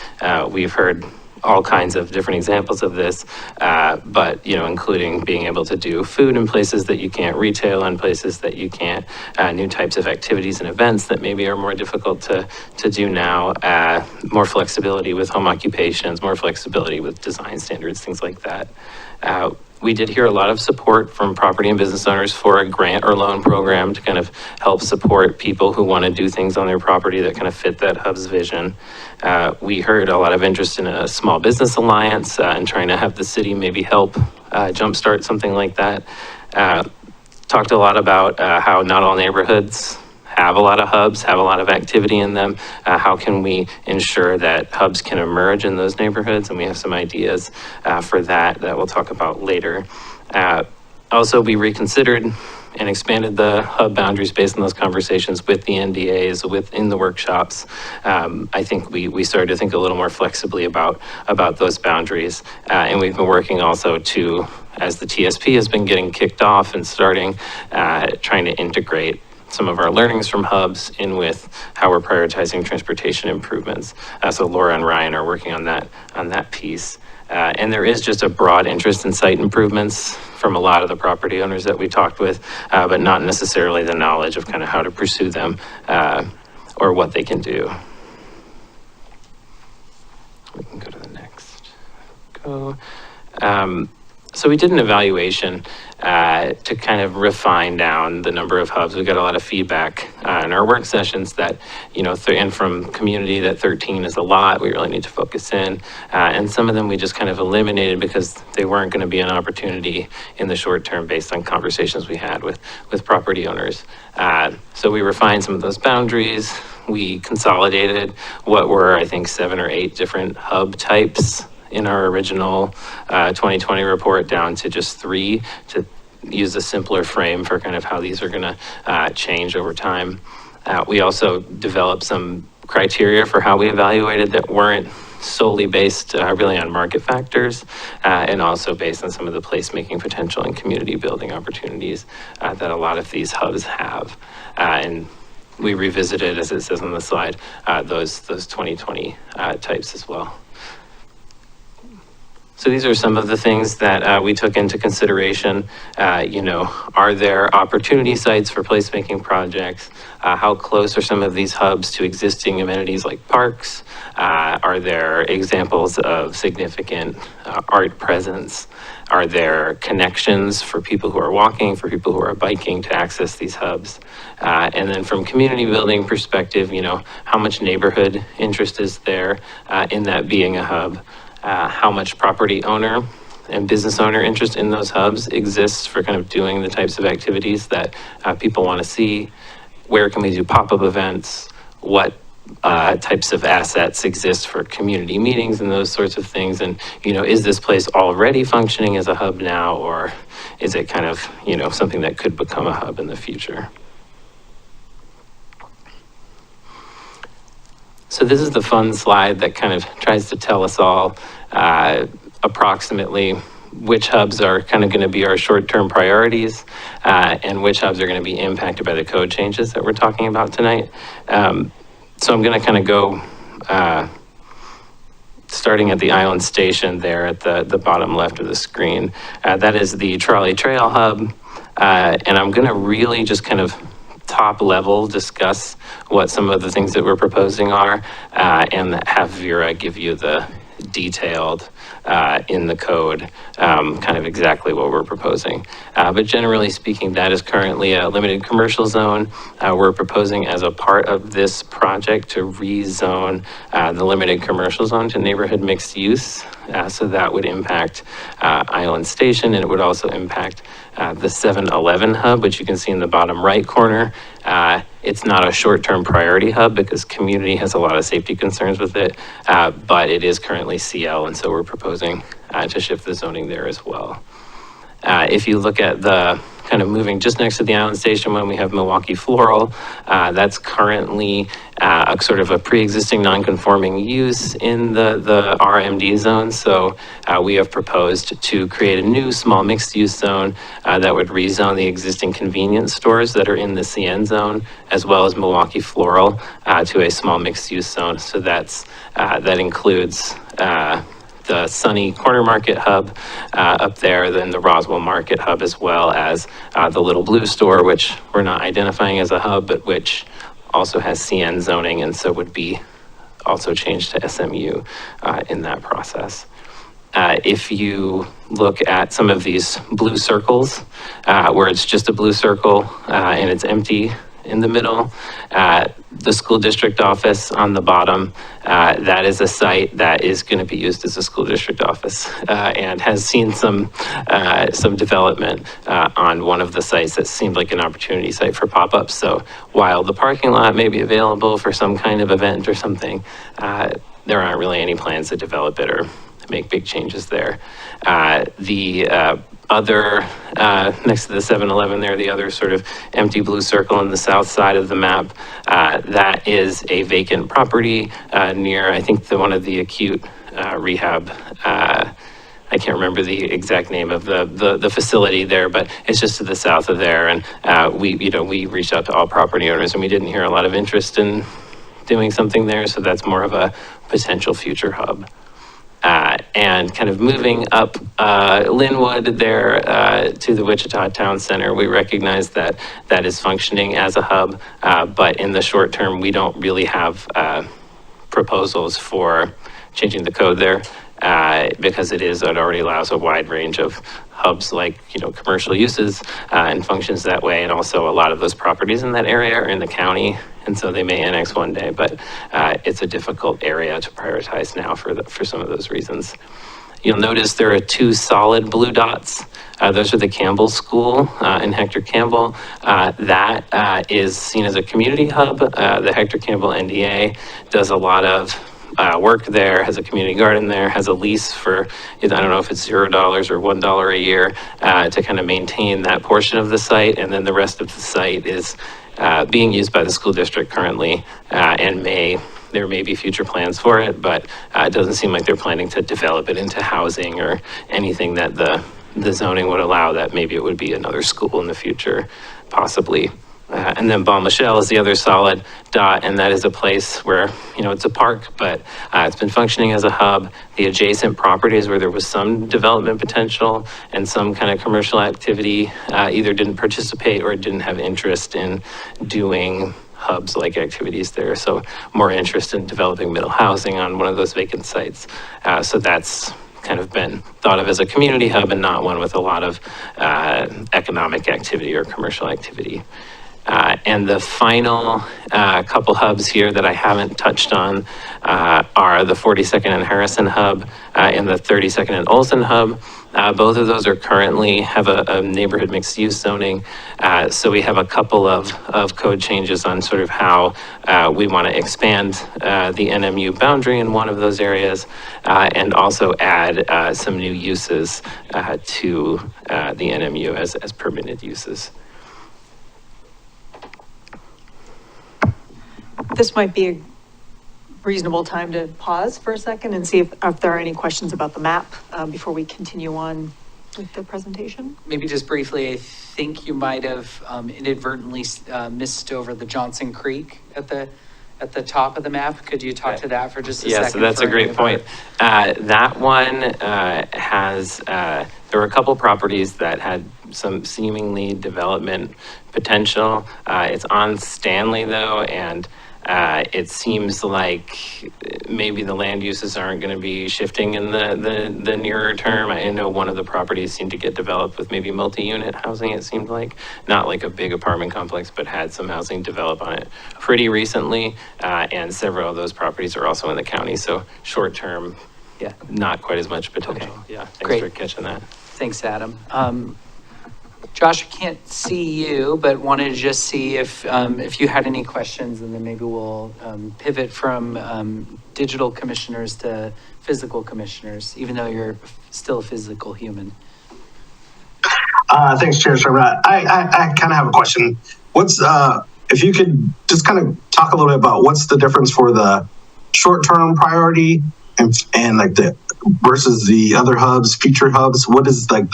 We've heard all kinds of different examples of this, but including being able to do food in places that you can't, retail in places that you can't, new types of activities and events that maybe are more difficult to do now, more flexibility with home occupations, more flexibility with design standards, things like that. We did hear a lot of support from property and business owners for a grant or loan program to kind of help support people who want to do things on their property that kind of fit that hub's vision. We heard a lot of interest in a small business alliance and trying to have the city maybe help jumpstart something like that. Talked a lot about how not all neighborhoods have a lot of hubs, have a lot of activity in them. How can we ensure that hubs can emerge in those neighborhoods? And we have some ideas for that we'll talk about later. Also, we reconsidered and expanded the hub boundaries based on those conversations with the NDAs, within the workshops. I think we started to think a little more flexibly about those boundaries. And we've been working also to, as the TSP has been getting kicked off and starting, trying to integrate some of our learnings from hubs in with how we're prioritizing transportation improvements. So Laura and Ryan are working on that piece. And there is just a broad interest in site improvements from a lot of the property owners that we talked with, but not necessarily the knowledge of kind of how to pursue them or what they can do. We can go to the next. So we did an evaluation to kind of refine down the number of hubs. We got a lot of feedback in our work sessions that, and from community that 13 is a lot. We really need to focus in. And some of them we just kind of eliminated because they weren't going to be an opportunity in the short term based on conversations we had with property owners. So we refined some of those boundaries. We consolidated what were, I think, 7 or 8 different hub types in our original 2020 report down to just 3 to use a simpler frame for kind of how these are going to change over time. We also developed some criteria for how we evaluated that weren't solely based really on market factors and also based on some of the placemaking potential and community building opportunities that a lot of these hubs have. And we revisited, as it says on the slide, those 2020 types as well. So these are some of the things that we took into consideration. Are there opportunity sites for placemaking projects? How close are some of these hubs to existing amenities like parks? Are there examples of significant art presence? Are there connections for people who are walking, for people who are biking to access these hubs? And then from community building perspective, how much neighborhood interest is there in that being a hub? How much property owner and business owner interest in those hubs exists for kind of doing the types of activities that people want to see? Where can we do pop-up events? What types of assets exist for community meetings and those sorts of things? And, is this place already functioning as a hub now, or is it kind of, something that could become a hub in the future? So this is the fun slide that kind of tries to tell us all approximately which hubs are kind of going to be our short-term priorities and which hubs are going to be impacted by the code changes that we're talking about tonight. So I'm going to kind of go starting at the Island Station there at the bottom left of the screen. That is the Trolley Trail Hub. And I'm going to really just kind of top level discuss what some of the things that we're proposing are and have Vera give you the detailed in the code, kind of exactly what we're proposing. But generally speaking, that is currently a limited commercial zone. We're proposing as a part of this project to rezone the limited commercial zone to neighborhood mixed use. So that would impact Island Station, and it would also impact the 7-Eleven hub, which you can see in the bottom right corner. It's not a short-term priority hub because community has a lot of safety concerns with it, but it is currently CL, and so we're proposing to shift the zoning there as well. If you look at the kind of moving just next to the Island Station when we have Milwaukie Floral, that's currently a sort of a pre-existing non-conforming use in the RMD zone. So we have proposed to create a new small mixed-use zone that would rezone the existing convenience stores that are in the CN zone, as well as Milwaukie Floral to a small mixed-use zone. So that includes the Sunny Corner Market Hub up there, then the Roswell Market Hub, as well as the Little Blue Store, which we're not identifying as a hub, but which also has CN zoning and so would be also changed to SMU in that process. If you look at some of these blue circles, where it's just a blue circle and it's empty in the middle, the school district office on the bottom, that is a site that is going to be used as a school district office and has seen some development on one of the sites that seemed like an opportunity site for pop-ups. So while the parking lot may be available for some kind of event or something, there aren't really any plans to develop it or make big changes there. The other, next to the 7-Eleven there, the other sort of empty blue circle on the south side of the map, that is a vacant property near, I think, one of the acute rehab. I can't remember the exact name of the facility there, but it's just to the south of there. And we reached out to all property owners and we didn't hear a lot of interest in doing something there. So that's more of a potential future hub. And kind of moving up Linwood there to the Wichita Town Center, we recognize that that is functioning as a hub, but in the short term, we don't really have proposals for changing the code there because it already allows a wide range of hubs like, commercial uses and functions that way. And also a lot of those properties in that area are in the county. And so they may annex one day, but it's a difficult area to prioritize now for some of those reasons. You'll notice there are two solid blue dots. Those are the Campbell School and Hector Campbell. That is seen as a community hub. The Hector Campbell NDA does a lot of work there, has a community garden there, has a lease for, I don't know if it's $0 or $1 a year to kind of maintain that portion of the site. And then the rest of the site is being used by the school district currently and there may be future plans for it, but it doesn't seem like they're planning to develop it into housing or anything that the zoning would allow. That maybe it would be another school in the future, possibly And then Bon Michel is the other solid dot, and that is a place where, it's a park, but it's been functioning as a hub. The adjacent properties where there was some development potential and some kind of commercial activity either didn't participate or didn't have interest in doing hubs-like activities there. So more interest in developing middle housing on one of those vacant sites. So that's kind of been thought of as a community hub and not one with a lot of economic activity or commercial activity. And the final couple hubs here that I haven't touched on are the 42nd and Harrison hub and the 32nd and Olson hub. Both of those are currently have a neighborhood mixed use zoning. So we have a couple of code changes on sort of how we want to expand the NMU boundary in one of those areas and also add some new uses to the NMU as permitted uses. This might be a reasonable time to pause for a second and see if there are any questions about the map before we continue on with the presentation. Maybe just briefly, I think you might have inadvertently missed over the Johnson Creek at the top of the map. Could you talk to that for just a second? Yeah, so that's a great point. That one has, there were a couple properties that had some seemingly development potential. It's on Stanley though, and it seems like maybe the land uses aren't going to be shifting in the nearer term. I know one of the properties seemed to get developed with maybe multi-unit housing, it seemed like. Not like a big apartment complex, but had some housing develop on it pretty recently. And several of those properties are also in the county. So short term, Yeah. not quite as much potential. Okay. Yeah, thanks Great. for catching that. Thanks, Adam. Josh, I can't see you, but wanted to just see if you had any questions, and then maybe we'll pivot from digital commissioners to physical commissioners, even though you're still a physical human. Thanks, Chair Sherman. I kind of have a question. What's, if you could just kind of talk a little bit about what's the difference for the short-term priority and like the versus the other hubs, future hubs? What is like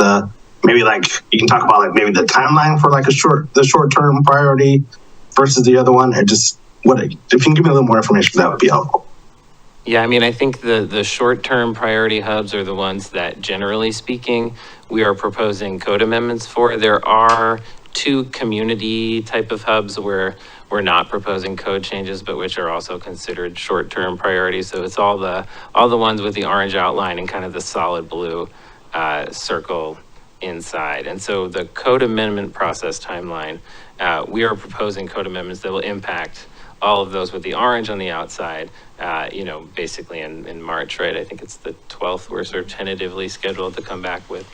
maybe like you can talk about like maybe the timeline for like the short-term priority versus the other one, and just if you can give me a little more information, that would be helpful. Yeah, I mean, I think the short-term priority hubs are the ones that, generally speaking, we are proposing code amendments for. There are two community type of hubs where we're not proposing code changes, but which are also considered short-term priorities. So it's all the ones with the orange outline and kind of the solid blue circle inside. And so the code amendment process timeline, we are proposing code amendments that will impact all of those with the orange on the outside, basically in March, right? I think it's the 12th, we're sort of tentatively scheduled to come back with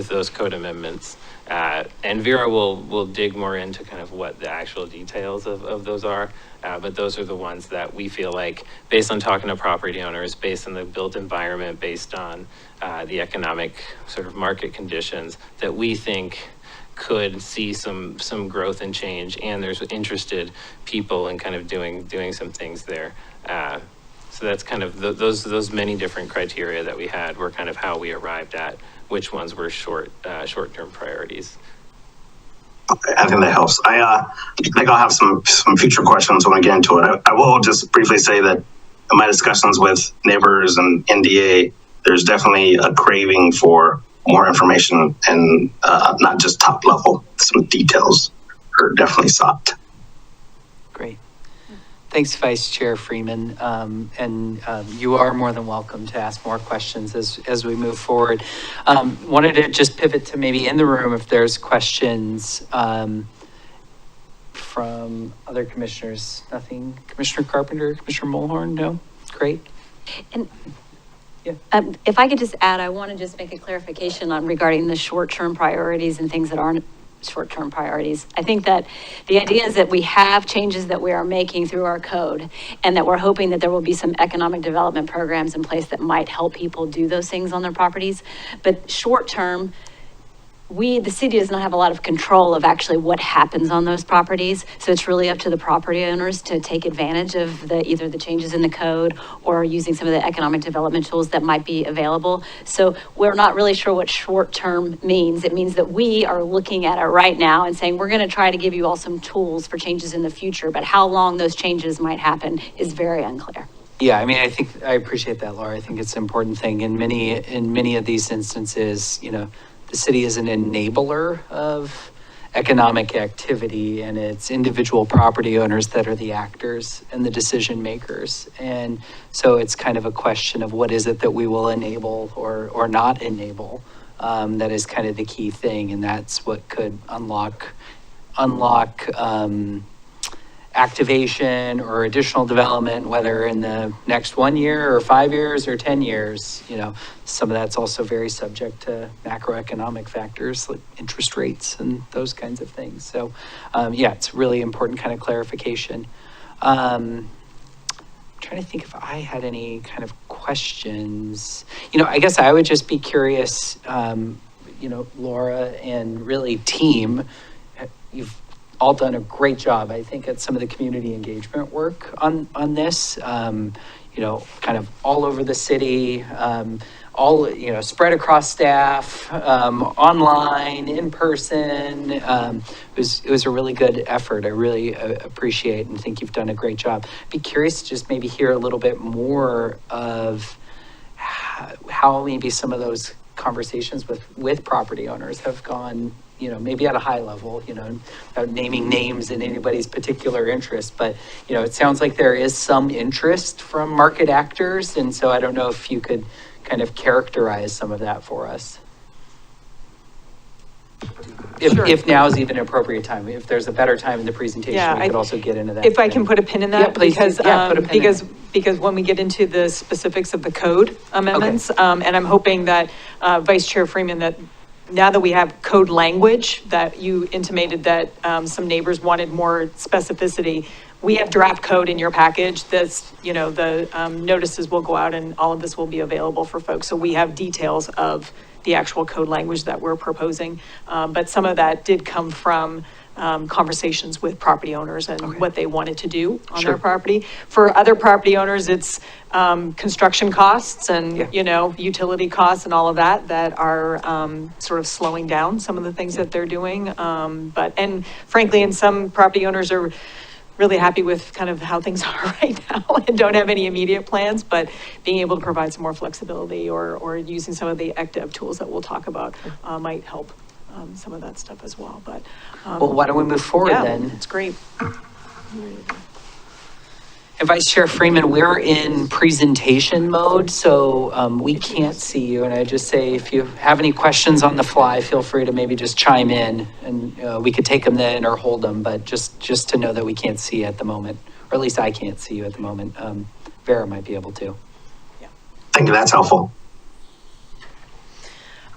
those code amendments. And Vera will dig more into kind of what the actual details of those are. But those are the ones that we feel like, based on talking to property owners, based on the built environment, based on the economic sort of market conditions, that we think could see some growth and change, and there's interested people in kind of doing some things there. So that's kind of those many different criteria that we had were kind of how we arrived at which ones were short-term priorities. I think that helps. I think I'll have some future questions when I get into it. I will just briefly say that in my discussions with neighbors and NDA, there's definitely a craving for more information and not just top level. Some details are definitely sought. Great. Thanks, Vice Chair Freeman. And you are more than welcome to ask more questions as we move forward. Wanted to just pivot to maybe in the room if there's questions from other commissioners. Nothing. Commissioner Carpenter, Commissioner Mulhorn? No? Great. And yeah. If I could just add, I want to just make a clarification on regarding the short-term priorities and things that aren't short-term priorities. I think that the idea is that we have changes that we are making through our code, and that we're hoping that there will be some economic development programs in place that might help people do those things on their properties. But short-term the city does not have a lot of control of actually what happens on those properties. So it's really up to the property owners to take advantage of either the changes in the code or using some of the economic development tools that might be available. So we're not really sure what short-term means. It means that we are looking at it right now and saying, we're going to try to give you all some tools for changes in the future, but how long those changes might happen is very unclear. Yeah, I mean, I appreciate that, Laura. I think it's an important thing. In many of these instances, the city is an enabler of economic activity, and it's individual property owners that are the actors and the decision makers. And so it's kind of a question of what is it that we will enable or not enable. That is kind of the key thing, and that's what could unlock activation or additional development, whether in the next 1 year or 5 years or 10 years. Some of that's also very subject to macroeconomic factors like interest rates and those kinds of things. So it's really important kind of clarification. Trying to think if I had any kind of questions. I guess I would just be curious, Laura and really team, you've all done a great job, I think, at some of the community engagement work on this, kind of all over the city, spread across staff, online, in person. It was a really good effort. I really appreciate and think you've done a great job. Be curious to just maybe hear a little bit more of how maybe some of those conversations with property owners have gone, maybe at a high level, without naming names in anybody's particular interest, but, it sounds like there is some interest from market actors. And so I don't know if you could kind of characterize some of that for us. If now is even an appropriate time, if there's a better time in the presentation, we could also get into that. If I can put a pin in that, yeah, please, because when we get into the specifics of the code amendments, and I'm hoping that Vice Chair Freeman, that now that we have code language, that you intimated that some neighbors wanted more specificity, we have draft code in your package. That's, the notices will go out and all of this will be available for folks. So we have details of the actual code language that we're proposing. But some of that did come from conversations with property owners and what they wanted to do on their property. For other property owners, it's construction costs and, utility costs and all of that are sort of slowing down some of the things that they're doing. And frankly, and some property owners are really happy with kind of how things are right now and don't have any immediate plans, but being able to provide some more flexibility or using some of the active tools that we'll talk about might help some of that stuff as well. But well, why don't we move forward then? It's great. And Vice Chair Freeman, we're in presentation mode, so we can't see you. And I just say, if you have any questions on the fly, feel free to maybe just chime in, and we could take them then or hold them. But just to know that we can't see you at the moment, or at least I can't see you at the moment. Vera might be able to. Yeah. Thank you. That's helpful.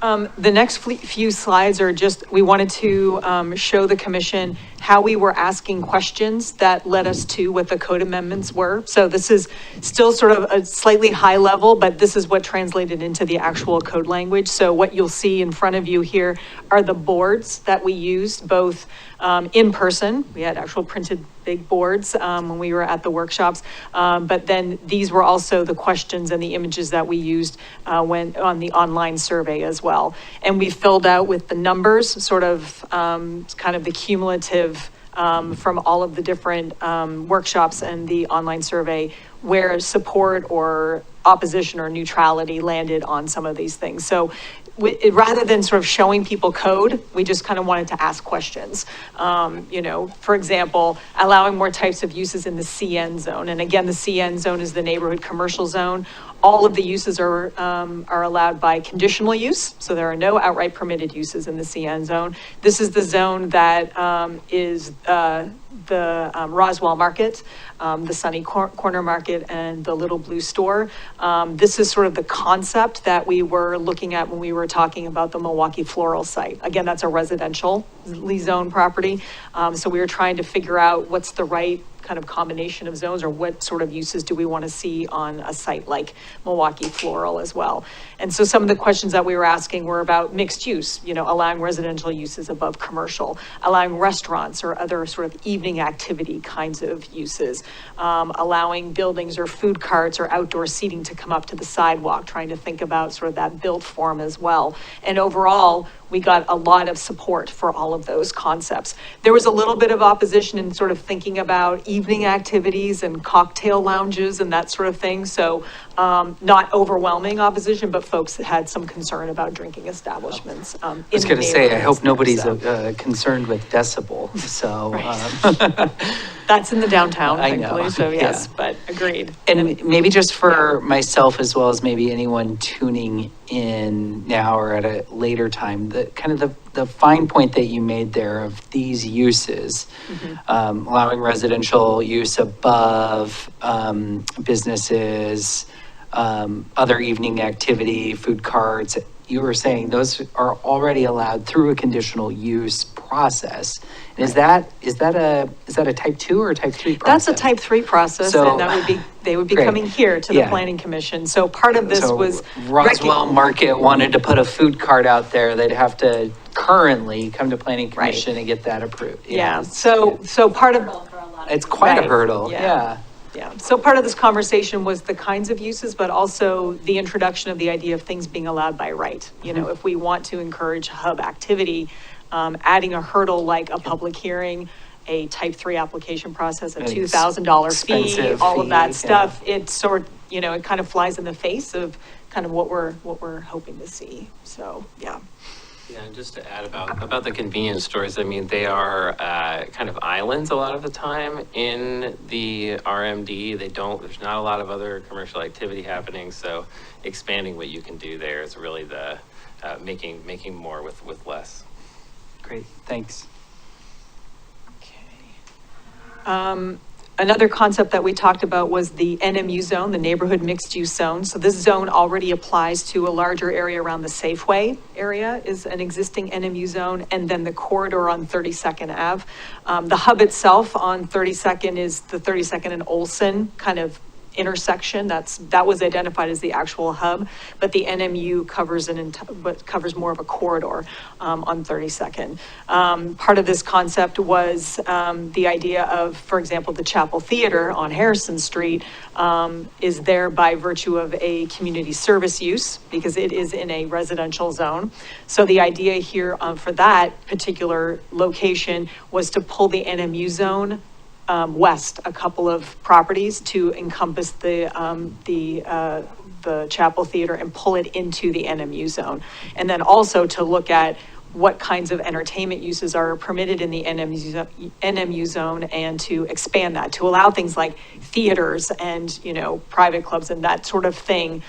The next few slides are just, we wanted to show the commission how we were asking questions that led us to what the code amendments were. So this is still sort of a slightly high level, but this is what translated into the actual code language. So what you'll see in front of you here are the boards that we used, both in person. We had actual printed big boards when we were at the workshops, but then these were also the questions and the images that we used when on the online survey as well. And we filled out with the numbers, sort of kind of the cumulative from all of the different workshops and the online survey, where support or opposition or neutrality landed on some of these things. So rather than sort of showing people code, we just kind of wanted to ask questions. For example, allowing more types of uses in the CN zone. And again, the CN zone is the neighborhood commercial zone. All of the uses are allowed by conditional use. So there are no outright permitted uses in the CN zone. This is the zone that is the Roswell Market, the Sunny Corner Market, and the Little Blue Store. This is sort of the concept that we were looking at when we were talking about the Milwaukie Floral site. Again, that's a residentially zoned property. So we were trying to figure out what's the right kind of combination of zones, or what sort of uses do we want to see on a site like Milwaukie Floral as well? And so some of the questions that we were asking were about mixed use, allowing residential uses above commercial, allowing restaurants or other sort of evening activity kinds of uses, allowing buildings or food carts or outdoor seating to come up to the sidewalk, trying to think about sort of that built form as well. And overall, we got a lot of support for all of those concepts. There was a little bit of opposition in sort of thinking about evening activities and cocktail lounges and that sort of thing. So not overwhelming opposition, but folks had some concern about drinking establishments. I was going to say, I hope nobody's concerned with decibel, so. That's in the downtown, I know, thankfully, so yes, yeah. but agreed. And maybe just for myself, as well as maybe anyone tuning in now or at a later time, the fine point that you made there of these uses, allowing residential use above businesses, other evening activity, food carts, you were saying those are already allowed through a conditional use process. And is that a type 2 or a type 3 process? That's a type 3 process, So- and that would be, they would be Great. coming here to the Yeah. planning commission. So part of this So was. Roswell Market wanted to put a food cart out there, they'd have to currently come to planning commission and get that approved. Yeah, so part of. It's quite a Right. hurdle, Yeah. yeah. Yeah, so part of this conversation was the kinds of uses, but also the introduction of the idea of things being allowed by right. If we want to encourage hub activity, adding a hurdle like a public hearing, a type 3 application process, a $2,000 fee, Expensive all of fee, that stuff, it kind of flies in the face of kind of what we're hoping to see. So, yeah. Yeah, and just to add about the convenience stores, I mean, they are kind of islands a lot of the time in the RMD. There's not a lot of other commercial activity happening, so expanding what you can do there is really the making more with less. Great, thanks. Another concept that we talked about was the NMU zone, the neighborhood mixed use zone. So this zone already applies to a larger area around the Safeway area is an existing NMU zone, and then the corridor on 32nd Ave. The hub itself on 32nd is the 32nd and Olson kind of intersection. That was identified as the actual hub, but the NMU covers more of a corridor on 32nd. Part of this concept was the idea of, for example, the Chapel Theater on Harrison Street is there by virtue of a community service use because it is in a residential zone. So the idea here for that particular location was to pull the NMU zone west a couple of properties to encompass the Chapel Theater and pull it into the NMU zone. And then also to look at what kinds of entertainment uses are permitted in the NMU zone and to expand that, to allow things like theaters and, private clubs and that sort of thing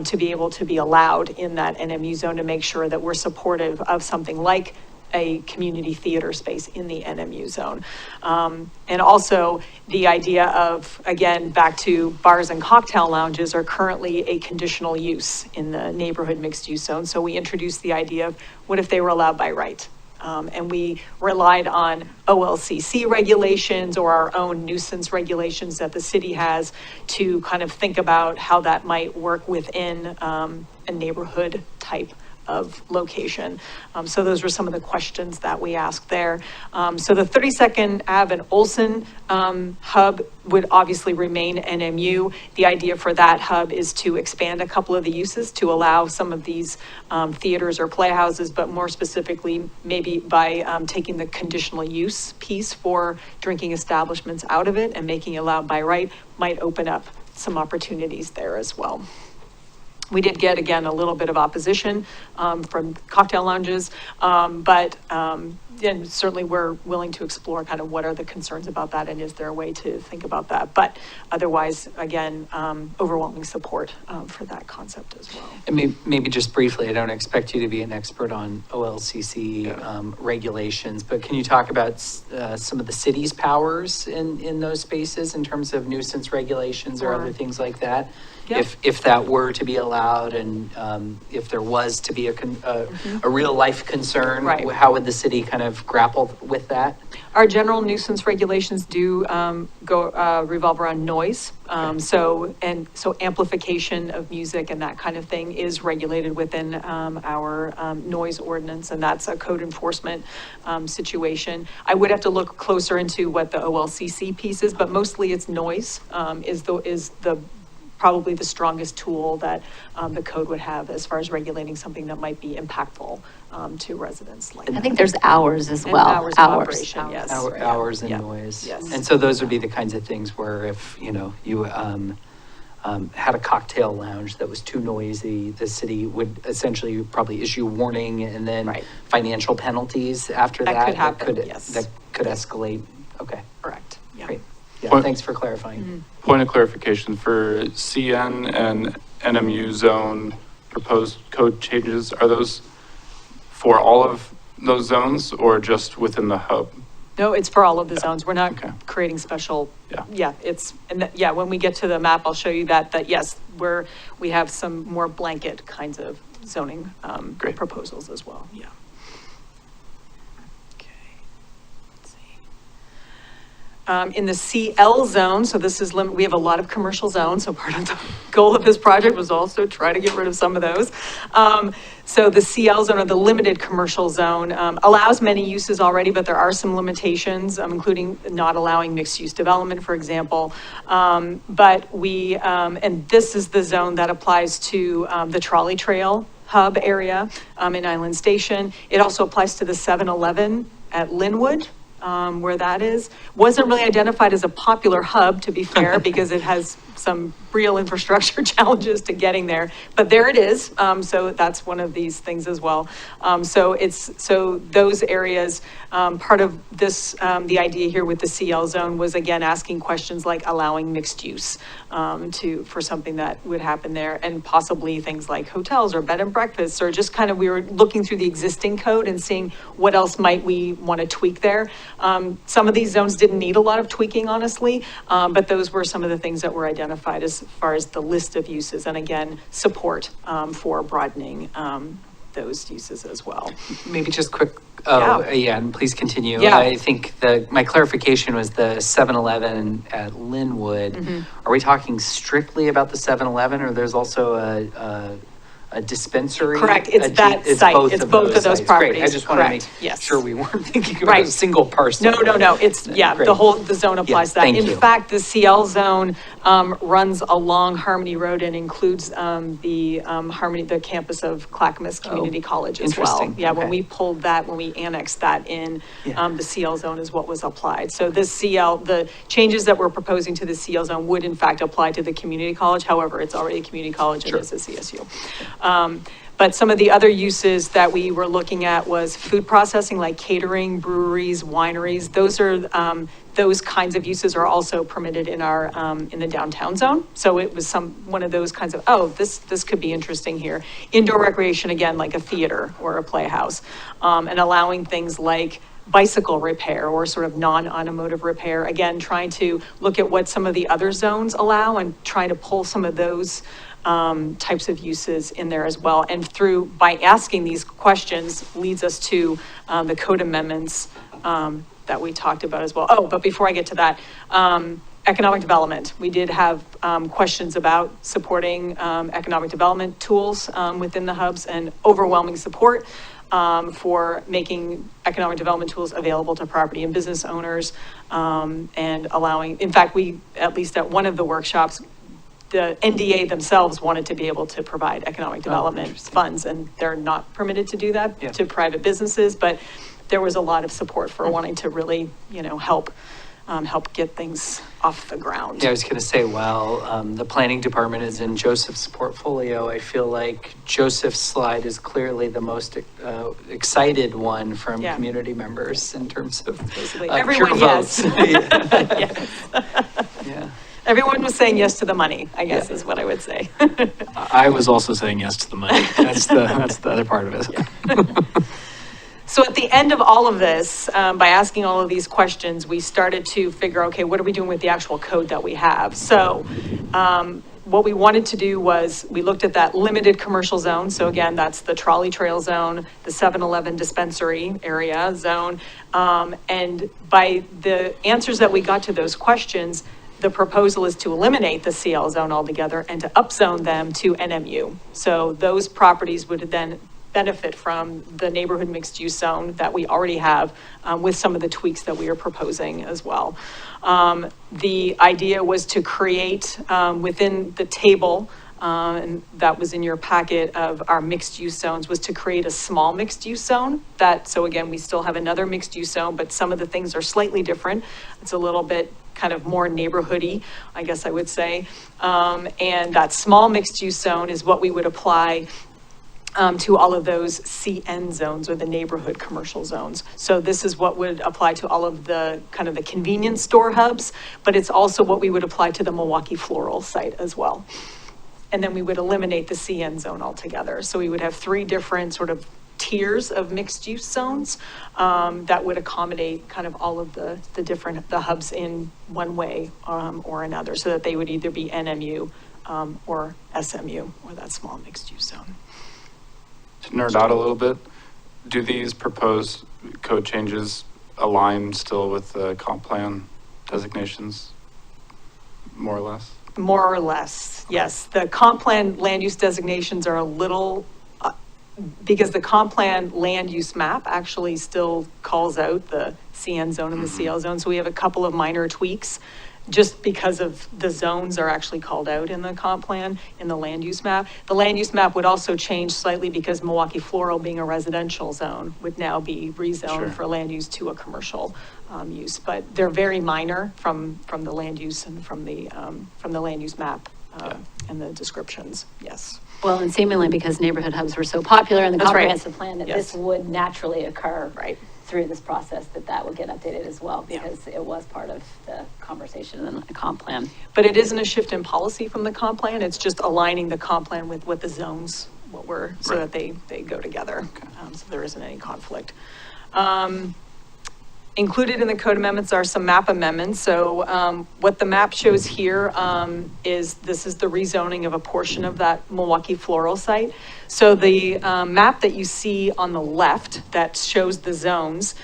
to be able to be allowed in that NMU zone to make sure that we're supportive of something like a community theater space in the NMU zone. And also the idea of, again, back to bars and cocktail lounges are currently a conditional use in the neighborhood mixed use zone. So we introduced the idea of what if they were allowed by right? And we relied on OLCC regulations or our own nuisance regulations that the city has to kind of think about how that might work within a neighborhood type of location. So those were some of the questions that we asked there. So the 32nd Ave and Olson hub would obviously remain NMU. The idea for that hub is to expand a couple of the uses to allow some of these theaters or playhouses, but more specifically, maybe by taking the conditional use piece for drinking establishments out of it and making it allowed by right might open up some opportunities there as well. We did get, again, a little bit of opposition from cocktail lounges, but and certainly we're willing to explore kind of what are the concerns about that and is there a way to think about that. But otherwise, again, overwhelming support for that concept as well. And maybe just briefly, I don't expect you to be an expert on OLCC regulations, but can you talk about some of the city's powers in those spaces in terms of nuisance regulations or other things like that? Yeah. if that were to be allowed, and if there was to be a real life concern, Right. how would the city kind of grapple with that? Our general nuisance regulations do revolve around noise. So amplification of music and that kind of thing is regulated within our noise ordinance, and that's a code enforcement situation. I would have to look closer into what the OLCC piece is, but mostly it's noise is the probably the strongest tool that the code would have as far as regulating something that might be impactful to residents. Like I think there's hours as and well. hours of operation, yes. Hours and Yeah. noise. Yes. And so those would be the kinds of things where if, you had a cocktail lounge that was too noisy, the city would essentially probably issue warning and then Right. financial penalties after That that. could happen, yes. That could escalate. Okay, Correct, yeah. great. Yeah, What- thanks for clarifying. Point of clarification for CN and NMU zone proposed code changes, are those for all of those zones or just within the hub? No, it's for all of the zones. We're not Okay. creating special. Yeah. When we get to the map, I'll show you that yes, we have some more blanket kinds of zoning Great. proposals as well, yeah. In the CL zone, so this is, we have a lot of commercial zones, so part of the goal of this project was also try to get rid of some of those. So the CL zone, or the limited commercial zone, allows many uses already, but there are some limitations, including not allowing mixed-use development, for example. But and this is the zone that applies to the trolley trail hub area in Island Station. It also applies to the 7-Eleven at Linwood. Where that is, wasn't really identified as a popular hub, to be fair, because it has some real infrastructure challenges to getting there, but there it is. So that's one of these things as well. So those areas, part of this, the idea here with the CL zone was again, asking questions like allowing mixed use for something that would happen there, and possibly things like hotels or bed and breakfasts, or just kind of, we were looking through the existing code and seeing what else might we want to tweak there. Some of these zones didn't need a lot of tweaking, honestly, but those were some of the things that were identified as far as the list of uses, and again, support for broadening those uses as well. Maybe just quick, and please continue. Yeah. I think my clarification was the 7-Eleven at Linwood. Mm-hmm. Are we talking strictly about the 7-Eleven, or there's also a dispensary? Correct, it's that site, it's both of those sites. properties. Great. I just want to Correct. make Yes. sure we weren't thinking about Right. a single parcel. No, it's, yeah, Great. the zone applies to that. thank In you. fact, the CL zone runs along Harmony Road and includes the campus of Clackamas Community College as well. interesting. Yeah, when Okay. we pulled that, when we annexed that in, Yeah. the CL zone is what was applied. So this the changes that we're proposing to the CL zone would in fact apply to the community college. However, it's already a community college and it's a CSU. But some of the other uses that we were looking at was food processing, like catering, breweries, wineries. Those are, those kinds of uses are also permitted in our, in the downtown zone. So it was one of those kinds of, this could be interesting here. Indoor recreation, again, like a theater or a playhouse, and allowing things like bicycle repair or sort of non-automotive repair. Again, trying to look at what some of the other zones allow and trying to pull some of those types of uses in there as well. And by asking these questions leads us to the code amendments that we talked about as well. Oh, but before I get to that, economic development. We did have questions about supporting economic development tools within the hubs, and overwhelming support for making economic development tools available to property and business owners, and allowing, in fact, we, at least at one of the workshops, the NDA themselves wanted to be able to provide economic development funds, and they're not permitted to do that to private businesses, but there was a lot of support for wanting to really, help get things off the ground. Yeah, I was going to say, while the planning department is in Joseph's portfolio, I feel like Joseph's slide is clearly the most excited one from community members in terms of Basically, pure everyone, votes. yes. Yeah. Everyone was saying yes to the money, I guess is what I would say. I was also saying yes to the money. That's the other part of it. So at the end of all of this, by asking all of these questions, we started to figure, okay, what are we doing with the actual code that we have? So what we wanted to do was, we looked at that limited commercial zone. So again, that's the trolley trail zone, the 7-Eleven dispensary area zone. And by the answers that we got to those questions, the proposal is to eliminate the CL zone altogether and to upzone them to NMU. So those properties would then benefit from the neighborhood mixed use zone that we already have, with some of the tweaks that we are proposing as well. The idea was to create, within the table, and that was in your packet of our mixed use zones, was to create a small mixed use zone that, so again, we still have another mixed use zone, but some of the things are slightly different. It's a little bit kind of more neighborhoody, I guess I would say. And that small mixed use zone is what we would apply to all of those CN zones, or the neighborhood commercial zones. So this is what would apply to all of the kind of the convenience store hubs, but it's also what we would apply to the Milwaukie floral site as well. And then we would eliminate the CN zone altogether. So we would have 3 different sort of tiers of mixed use zones that would accommodate kind of all of the hubs in one way or another, so that they would either be NMU or SMU, or that small mixed use zone. To nerd out a little bit, do these proposed code changes align still with the comp plan designations, more or less? More or less, yes. The comp plan land use designations are a little, because the comp plan land use map actually still calls out the CN zone and the CL zone. So we have a couple of minor tweaks, just because of the zones are actually called out in the comp plan, in the land use map. The land use map would also change slightly because Milwaukie Floral, being a residential zone, would now be rezoned for land use to a commercial use. But they're very minor from the land use and from the land use map and the descriptions, yes. Well, and seemingly because neighborhood hubs were so popular in the That's right. comprehensive plan, that Yes. this would naturally occur. Right. Through this process, that would get updated as well, because it was part of the conversation in the comp plan. But it isn't a shift in policy from the comp plan, it's just aligning the comp plan with what the zones, so that they go together, so there isn't any conflict. Included in the code amendments are some map amendments. So what the map shows here is this is the rezoning of a portion of that Milwaukie floral site. So the map that you see on the left that shows the zones,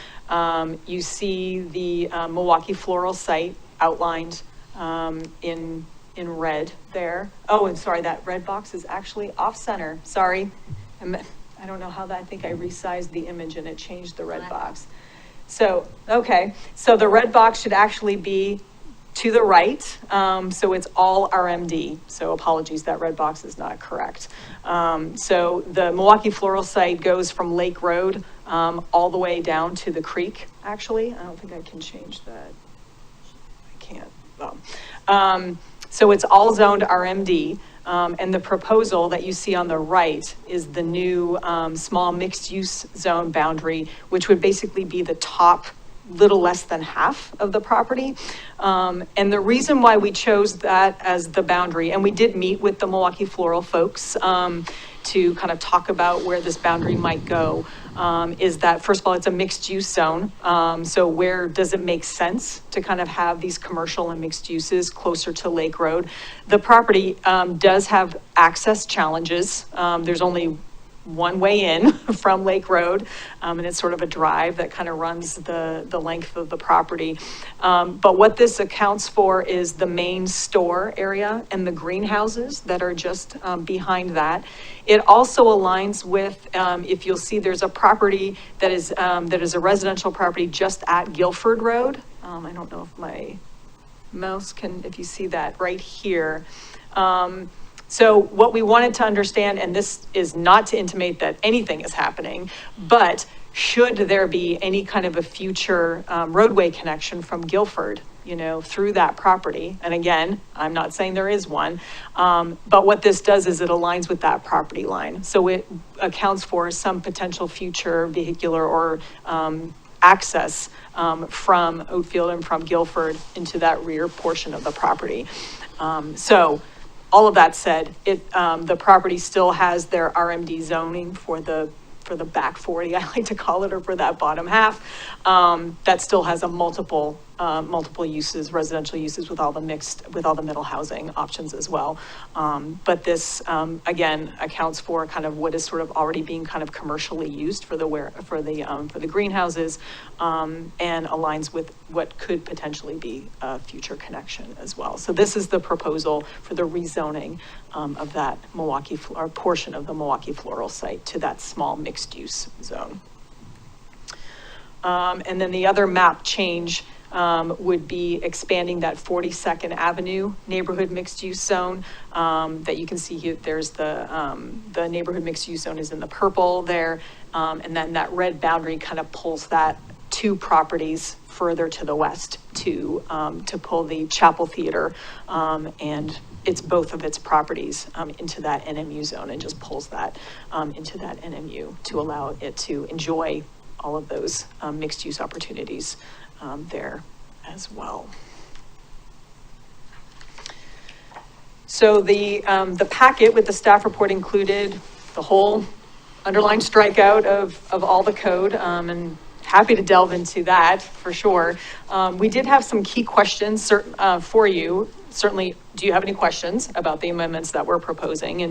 you see the Milwaukie floral site outlined in red there. Oh, and sorry, that red box is actually off center. Sorry. I don't know how that, I think I resized the image and it changed the red box. So, okay, so the red box should actually be to the right. So it's all RMD. So apologies, that red box is not correct. So the Milwaukie floral site goes from Lake Road all the way down to the creek, actually. I don't think I can change that. I can't. Well, so it's all zoned RMD. And the proposal that you see on the right is the new small mixed use zone boundary, which would basically be the top little less than half of the property. And the reason why we chose that as the boundary, and we did meet with the Milwaukie floral folks to kind of talk about where this boundary might go, is that, first of all, it's a mixed use zone. So where does it make sense to kind of have these commercial and mixed uses closer to Lake Road? The property does have access challenges. There's only one way in from Lake Road, and it's sort of a drive that kind of runs the length of the property. But what this accounts for is the main store area and the greenhouses that are just behind that. It also aligns with, if you'll see, there's a property that is a residential property just at Guilford Road. I don't know if my mouse can, if you see that right here. So what we wanted to understand, and this is not to intimate that anything is happening, but should there be any kind of a future roadway connection from Guilford, through that property? And again, I'm not saying there is one, but what this does is it aligns with that property line. So it accounts for some potential future vehicular or access from Oatfield and from Guilford into that rear portion of the property. So all of that said, the property still has their RMD zoning for the back 40, I like to call it, or for that bottom half. That still has a multiple multiple uses, residential uses with all the middle housing options as well. But this, again, accounts for kind of what is sort of already being kind of commercially used for the greenhouses, and aligns with what could potentially be a future connection as well. So this is the proposal for the rezoning, of that Milwaukie, or portion of the Milwaukie floral site to that small mixed use zone. And then the other map change would be expanding that 42nd Avenue neighborhood mixed use zone, that you can see here. There's the neighborhood mixed use zone is in the purple there. And then that red boundary kind of pulls that 2 properties further to the west to pull the Chapel Theater, and it's both of its properties, into that NMU zone, and just pulls that, into that NMU to allow it to enjoy all of those, mixed use opportunities, there as well. So the packet with the staff report included the whole underlined strikeout of all the code, and happy to delve into that for sure. We did have some key questions for you. Certainly, do you have any questions about the amendments that we're proposing?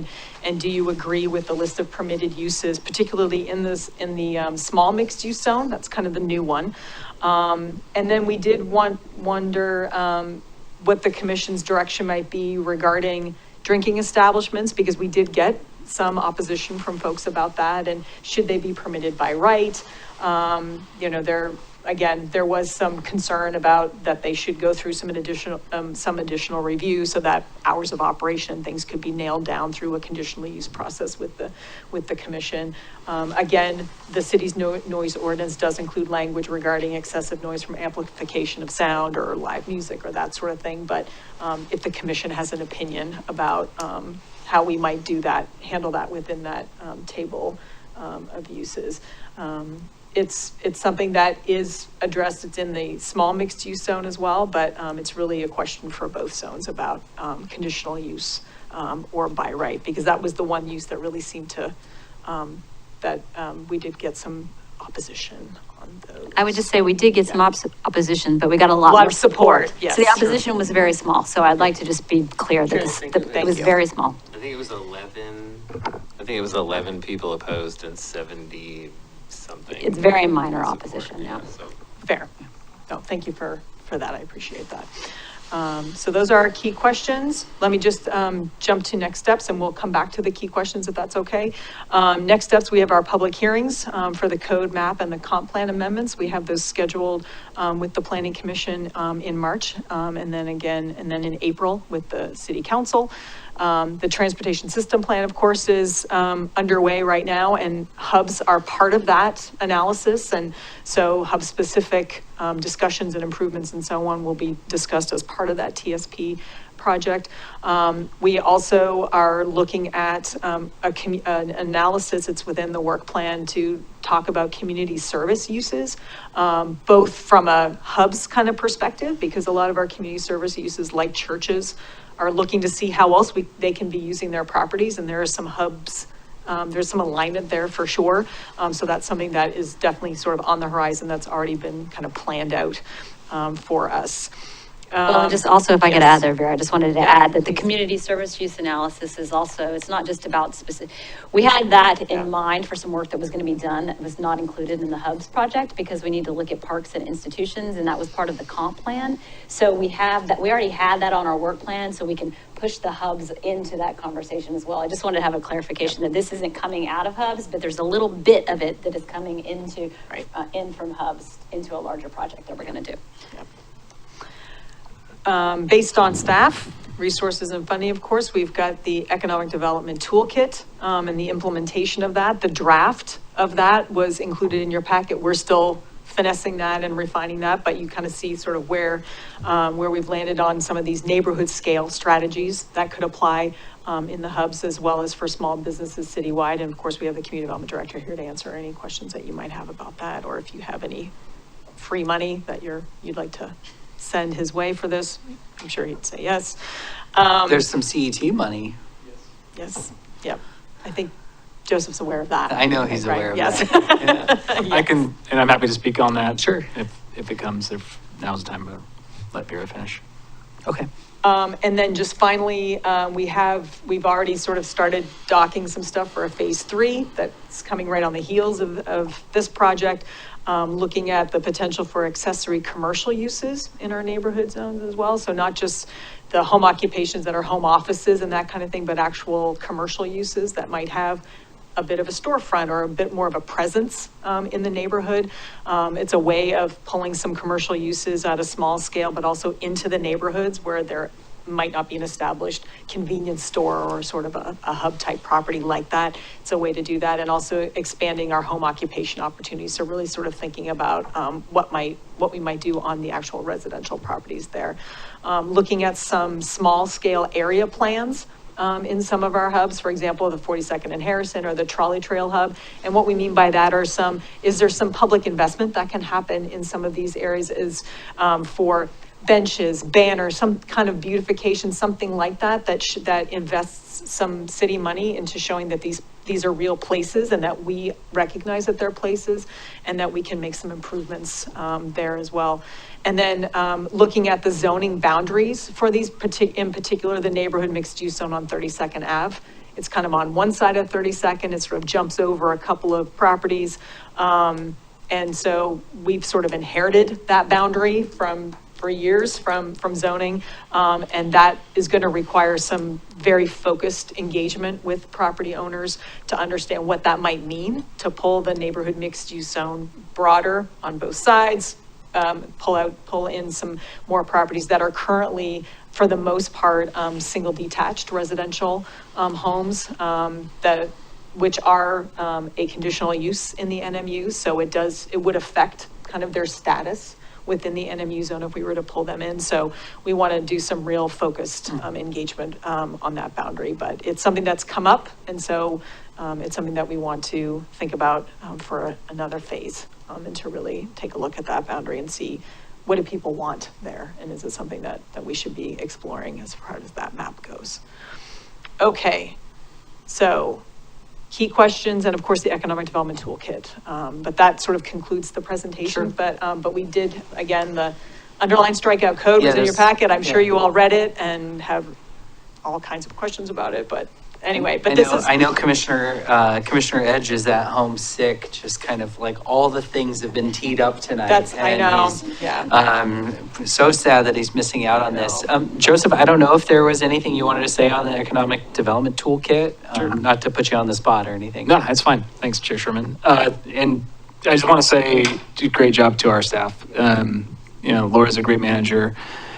And do you agree with the list of permitted uses, particularly in the small mixed use zone? That's kind of the new one. And then we did wonder what the commission's direction might be regarding drinking establishments, because we did get some opposition from folks about that, and should they be permitted by right? There was some concern about that they should go through some additional review, so that hours of operation, things could be nailed down through a conditional use process with the commission. Again, the city's noise ordinance does include language regarding excessive noise from amplification of sound or live music or that sort of thing. But if the commission has an opinion about how we might handle that within that table of uses. It's something that is addressed. It's in the small mixed use zone as well, but it's really a question for both zones about conditional use or by right, because that was the one use that really seemed to, we did get some opposition on those. I would just say we did get some opposition, but we got a lot A lot more of support, yes. So the opposition was very small. So I'd like to just be clear that it was very small. I think it was 11 people opposed and 70 something. It's very minor opposition, yeah. Fair. No, thank you for that. I appreciate that. So those are our key questions. Let me just jump to next steps, and we'll come back to the key questions if that's okay. Next steps, we have our public hearings for the code map and the comp plan amendments. We have those scheduled with the Planning Commission in March, and then in April with the City Council. The transportation system plan, of course, is underway right now, and hubs are part of that analysis. And so hub specific discussions and improvements and so on will be discussed as part of that TSP project. We also are looking at an analysis, it's within the work plan, to talk about community service uses, both from a hubs kind of perspective, because a lot of our community service uses, like churches, are looking to see how else they can be using their properties, and there are some hubs, there's some alignment there for sure. So that's something that is definitely sort of on the horizon, that's already been kind of planned out for us. Well, and just also, if I could add there, Vera, I just wanted to add that the community service use analysis is also, it's not just about specific, we had that in mind for some work that was going to be done that was not included in the hubs project, because we need to look at parks and institutions, and that was part of the comp plan. So we have that, we already had that on our work plan, so we can push the hubs into that conversation as well. I just wanted to have a clarification that this isn't coming out of hubs, but there's a little bit of it that is coming into, in from hubs into a larger project that we're going to do. Yep. Based on staff, resources and funding, of course, we've got the economic development toolkit and the implementation of that. The draft of that was included in your packet. We're still finessing that and refining that, but you kind of see sort of where we've landed on some of these neighborhood scale strategies that could apply in the hubs, as well as for small businesses citywide. And of course, we have the community development director here to answer any questions that you might have about that, or if you have any free money that you'd like to send his way for this, I'm sure he'd say yes. There's some CET money. Yes. Yep. I think Joseph's aware of that. I know he's aware of yes. that. Yeah. I can, and I'm happy to speak on that. Sure. If it comes, if now's the time to let Vera finish. Okay. And then just finally, we've already sort of started docking some stuff for a phase 3 that's coming right on the heels of this project, looking at the potential for accessory commercial uses in our neighborhood zones as well. So not just the home occupations that are home offices and that kind of thing, but actual commercial uses that might have a bit of a storefront or a bit more of a presence in the neighborhood. It's a way of pulling some commercial uses at a small scale, but also into the neighborhoods where there might not be an established convenience store or sort of a hub type property like that. It's a way to do that, and also expanding our home occupation opportunities. So really sort of thinking about what we might do on the actual residential properties there. Looking at some small scale area plans in some of our hubs, for example, the 42nd and Harrison or the Trolley Trail Hub. And what we mean by that is there some public investment that can happen in some of these areas is for benches, banners, some kind of beautification, something like that, that invests some city money into showing that these are real places and that we recognize that they're places and that we can make some improvements there as well. And then looking at the zoning boundaries for these, in particular, the neighborhood mixed use zone on 32nd Ave. It's kind of on one side of 32nd, it sort of jumps over a couple of properties. And so we've sort of inherited that boundary for years from zoning, and that is going to require some very focused engagement with property owners to understand what that might mean to pull the neighborhood mixed use zone broader on both sides, pull in some more properties that are currently, for the most part, single detached residential homes which are a conditional use in the NMU. So it would affect kind of their status within the NMU zone if we were to pull them in. So we want to do some real focused engagement on that boundary, but it's something that's come up. And so it's something that we want to think about for another phase and to really take a look at that boundary and see what do people want there? And is it something that we should be exploring as far as that map goes? Okay, so key questions, and of course the economic development toolkit. But that sort of concludes the presentation. Sure. But we did, again, the underlying strikeout code was in your packet. I'm sure you all read it and have all kinds of questions about it, but anyway, but I know Commissioner Edge is at home sick, just kind of like all the things have been teed up tonight. I know, yeah. So sad that he's missing out on this. Joseph, I don't know if there was anything you wanted to say on the economic development toolkit, not to put you on the spot or anything. No, it's fine. Thanks, Chair Sherman. And I just want to say, great job to our staff. Laura's a great manager.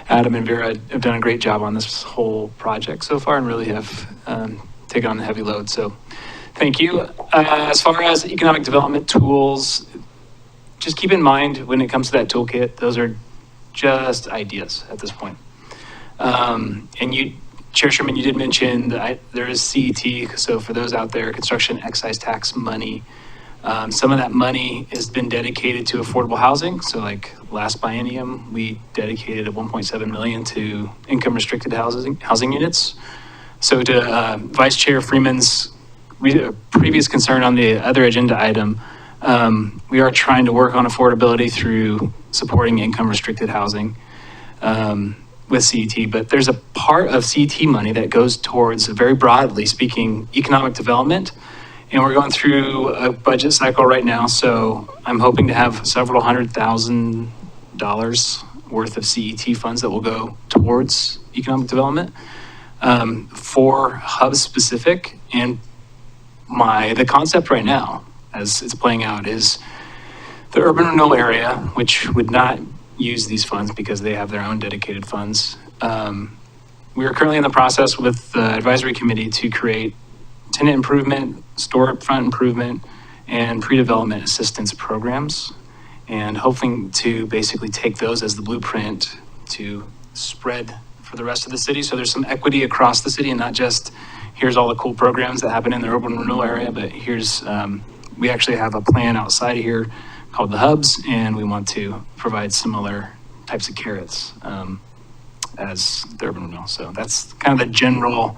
Adam and Vera have done a great job on this whole project so far and really have taken on the heavy load. So thank you. As far as economic development tools, just keep in mind when it comes to that toolkit, those are just ideas at this point. And you, Chair Sherman, you did mention that there is CET. So for those out there, construction excise tax money. Some of that money has been dedicated to affordable housing. So like last biennium, we dedicated a 1.7 million to income restricted housing units. So to Vice Chair Freeman's previous concern on the other agenda item, we are trying to work on affordability through supporting income restricted housing with CET. But there's a part of CET money that goes towards, very broadly speaking, economic development. And we're going through a budget cycle right now, so I'm hoping to have several $100,000 worth of CET funds that will go towards economic development for hub specific. And the concept right now, as it's playing out, is the urban renewal area, which would not use these funds because they have their own dedicated funds. We are currently in the process with the advisory committee to create tenant improvement, storefront improvement, and pre-development assistance programs, and hoping to basically take those as the blueprint to spread for the rest of the city. So there's some equity across the city and not just here's all the cool programs that happen in the urban renewal area, but here's, we actually have a plan outside of here called the hubs, and we want to provide similar types of carrots as the urban renewal. So that's kind of the general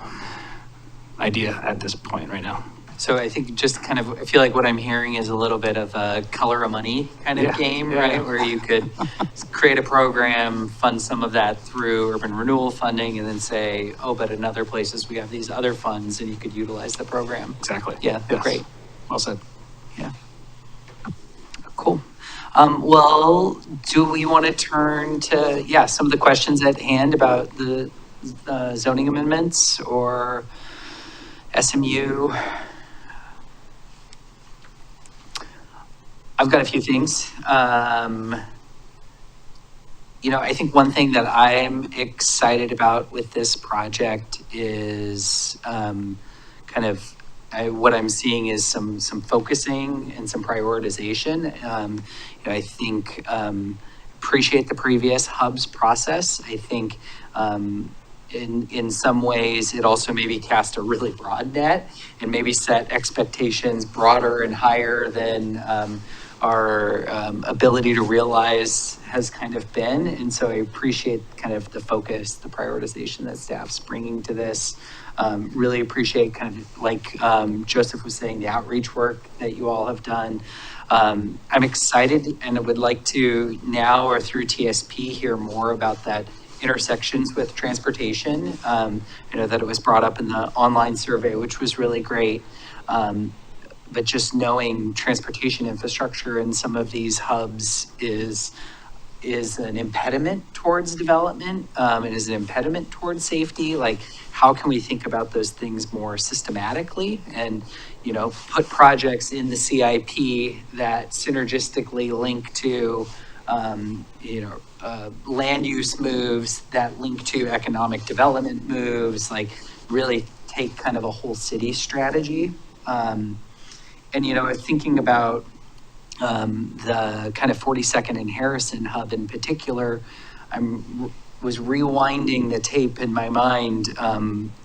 idea at this point right now. So I think just kind of, I feel like what I'm hearing is a little bit of a color of money kind of game, right? Where you could create a program, fund some of that through urban renewal funding, and then say, oh, but in other places we have these other funds and you could utilize the program. Exactly. Yeah, Yes. great. Well said. Yeah. Cool. Well, do we want to turn to, some of the questions at hand about the zoning amendments or SMU? I've got a few things. I think one thing that I'm excited about with this project is what I'm seeing is some focusing and some prioritization. I think appreciate the previous hubs process. I think in some ways it also maybe cast a really broad net and maybe set expectations broader and higher than our ability to realize has kind of been. And so I appreciate kind of the focus, the prioritization that staff's bringing to this. Really appreciate kind of like Joseph was saying, the outreach work that you all have done. I'm excited and I would like to now or through TSP hear more about that intersections with transportation. That it was brought up in the online survey, which was really great. But just knowing transportation infrastructure in some of these hubs is an impediment towards development, and is an impediment towards safety. Like, how can we think about those things more systematically and, put projects in the CIP that synergistically link to, land use moves, that link to economic development moves, like really take kind of a whole city strategy. Thinking about the kind of 42nd and Harrison hub in particular, was rewinding the tape in my mind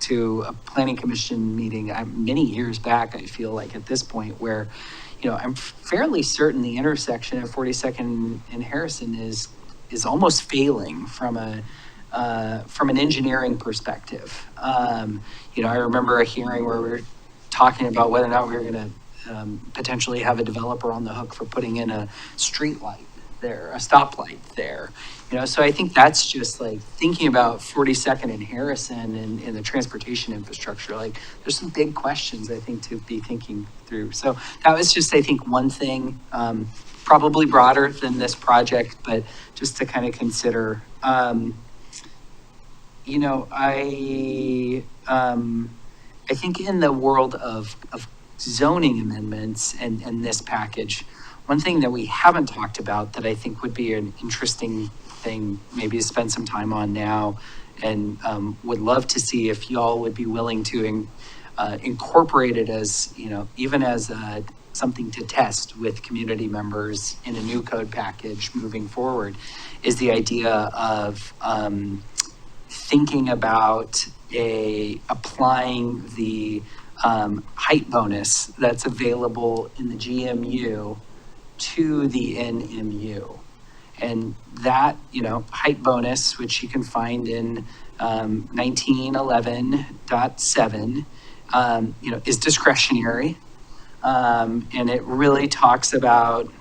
to a planning commission meeting many years back, I feel like at this point, where, I'm fairly certain the intersection of 42nd and Harrison is almost failing from an engineering perspective. I remember a hearing where we were talking about whether or not we were going to potentially have a developer on the hook for putting in a street light there, a stoplight there. So I think that's just like thinking about 42nd and Harrison and the transportation infrastructure. Like, there's some big questions I think to be thinking through. So that was just, I think, one thing, probably broader than this project, but just to kind of consider. I think in the world of zoning amendments and this package, one thing that we haven't talked about that I think would be an interesting thing maybe to spend some time on now, and would love to see if y'all would be willing to incorporate it as, even as something to test with community members in a new code package moving forward, is the idea of thinking about applying the height bonus that's available in the GMU to the NMU. And that, height bonus, which you can find in 1911.7, is discretionary. And it really talks about,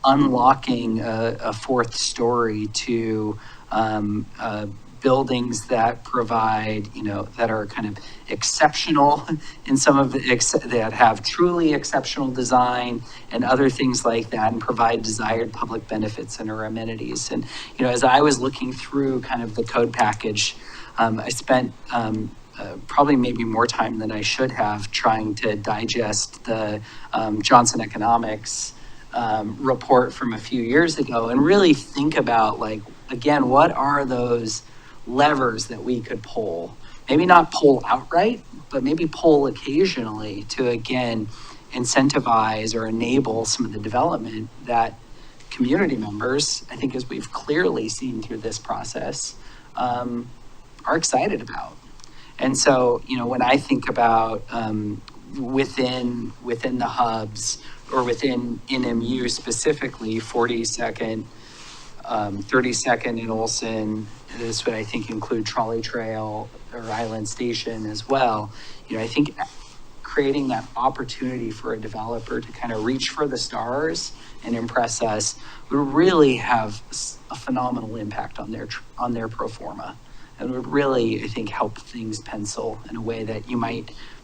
unlocking a fourth story to buildings that provide, that are kind of exceptional in some of that have truly exceptional design and other things like that, and provide desired public benefits and or amenities. And, as I was looking through kind of the code package, I spent probably maybe more time than I should have trying to digest the Johnson Economics report from a few years ago and really think about, like, again, what are those levers that we could pull, maybe not pull outright, but maybe pull occasionally to, again, incentivize or enable some of the development that community members, I think, as we've clearly seen through this process, are excited about. And so, when I think about within the hubs or within NMU specifically, 42nd, 32nd and Olson, this would, I think, include Trolley Trail or Island Station as well. I think creating that opportunity for a developer to kind of reach for the stars and impress us would really have a phenomenal impact on their pro forma. And would really, I think, help things pencil in a way that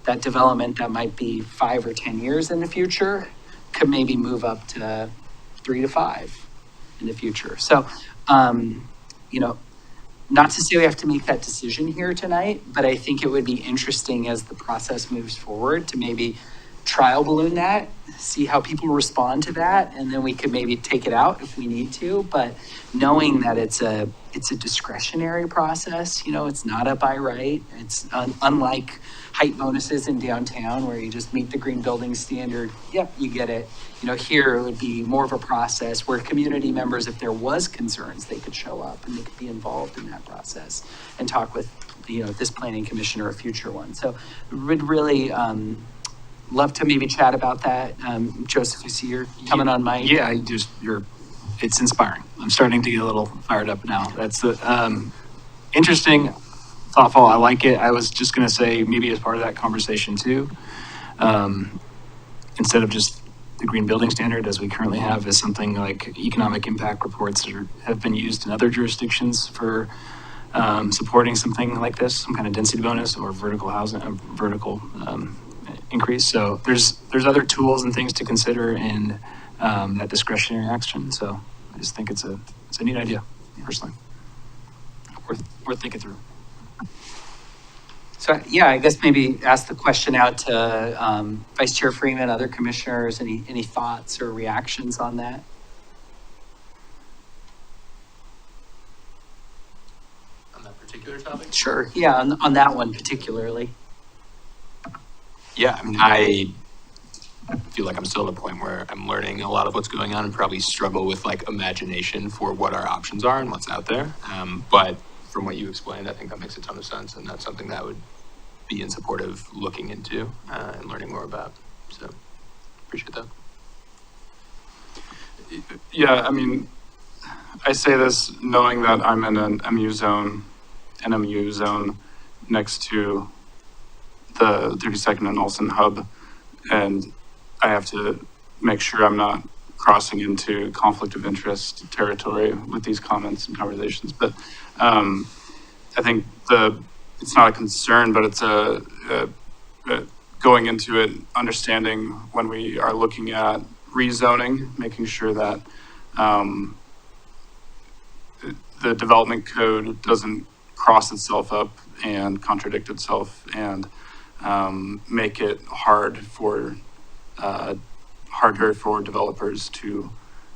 that development that might be 5 or 10 years in the future could maybe move up to 3 to 5 in the future. So, not to say we have to make that decision here tonight, but I think it would be interesting as the process moves forward to maybe trial balloon that, see how people respond to that, and then we could maybe take it out if we need to. But knowing that it's a discretionary process, it's not a by right. It's unlike height bonuses in downtown where you just meet the green building standard. Yep, you get it. Here it would be more of a process where community members, if there was concerns, they could show up and they could be involved in that process and talk with, this planning commission or a future one. So we'd really love to maybe chat about that. Joseph, I see you're coming on mic. Yeah, it's inspiring. I'm starting to get a little fired up now. That's interesting, thoughtful. I like it. I was just going to say maybe as part of that conversation too, instead of just the green building standard as we currently have, is something like economic impact reports that have been used in other jurisdictions for supporting something like this, some kind of density bonus or vertical housing, vertical increase. So there's other tools and things to consider in that discretionary action. So I just think it's a neat idea, personally. Worth thinking through. So yeah, I guess maybe ask the question out to Vice Chair Freeman, other commissioners, any thoughts or reactions on that? On that particular topic? Sure, yeah, on that one particularly. Yeah, I feel like I'm still at a point where I'm learning a lot of what's going on and probably struggle with imagination for what our options are and what's out there. But from what you explained, I think that makes a ton of sense, and that's something that I would be in support of looking into and learning more about. So appreciate that. Yeah, I say this knowing that I'm in an MU zone next to the 32nd and Olson hub, and I have to make sure I'm not crossing into conflict of interest territory with these comments and conversations. But I think it's not a concern, but it's going into it, understanding when we are looking at rezoning, making sure that the development code doesn't cross itself up and contradict itself and make it harder for developers to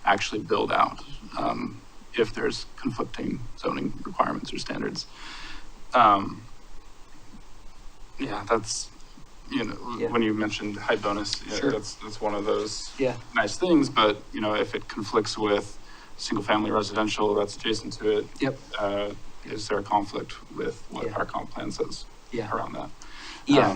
actually build out if there's conflicting zoning requirements or standards. That's when you mentioned height bonus, Sure. that's one of those Yeah. nice things. But if it conflicts with single family residential that's adjacent to it, Yep. Is there a conflict with what Yeah. our comp plan says Yeah. around that? Yeah.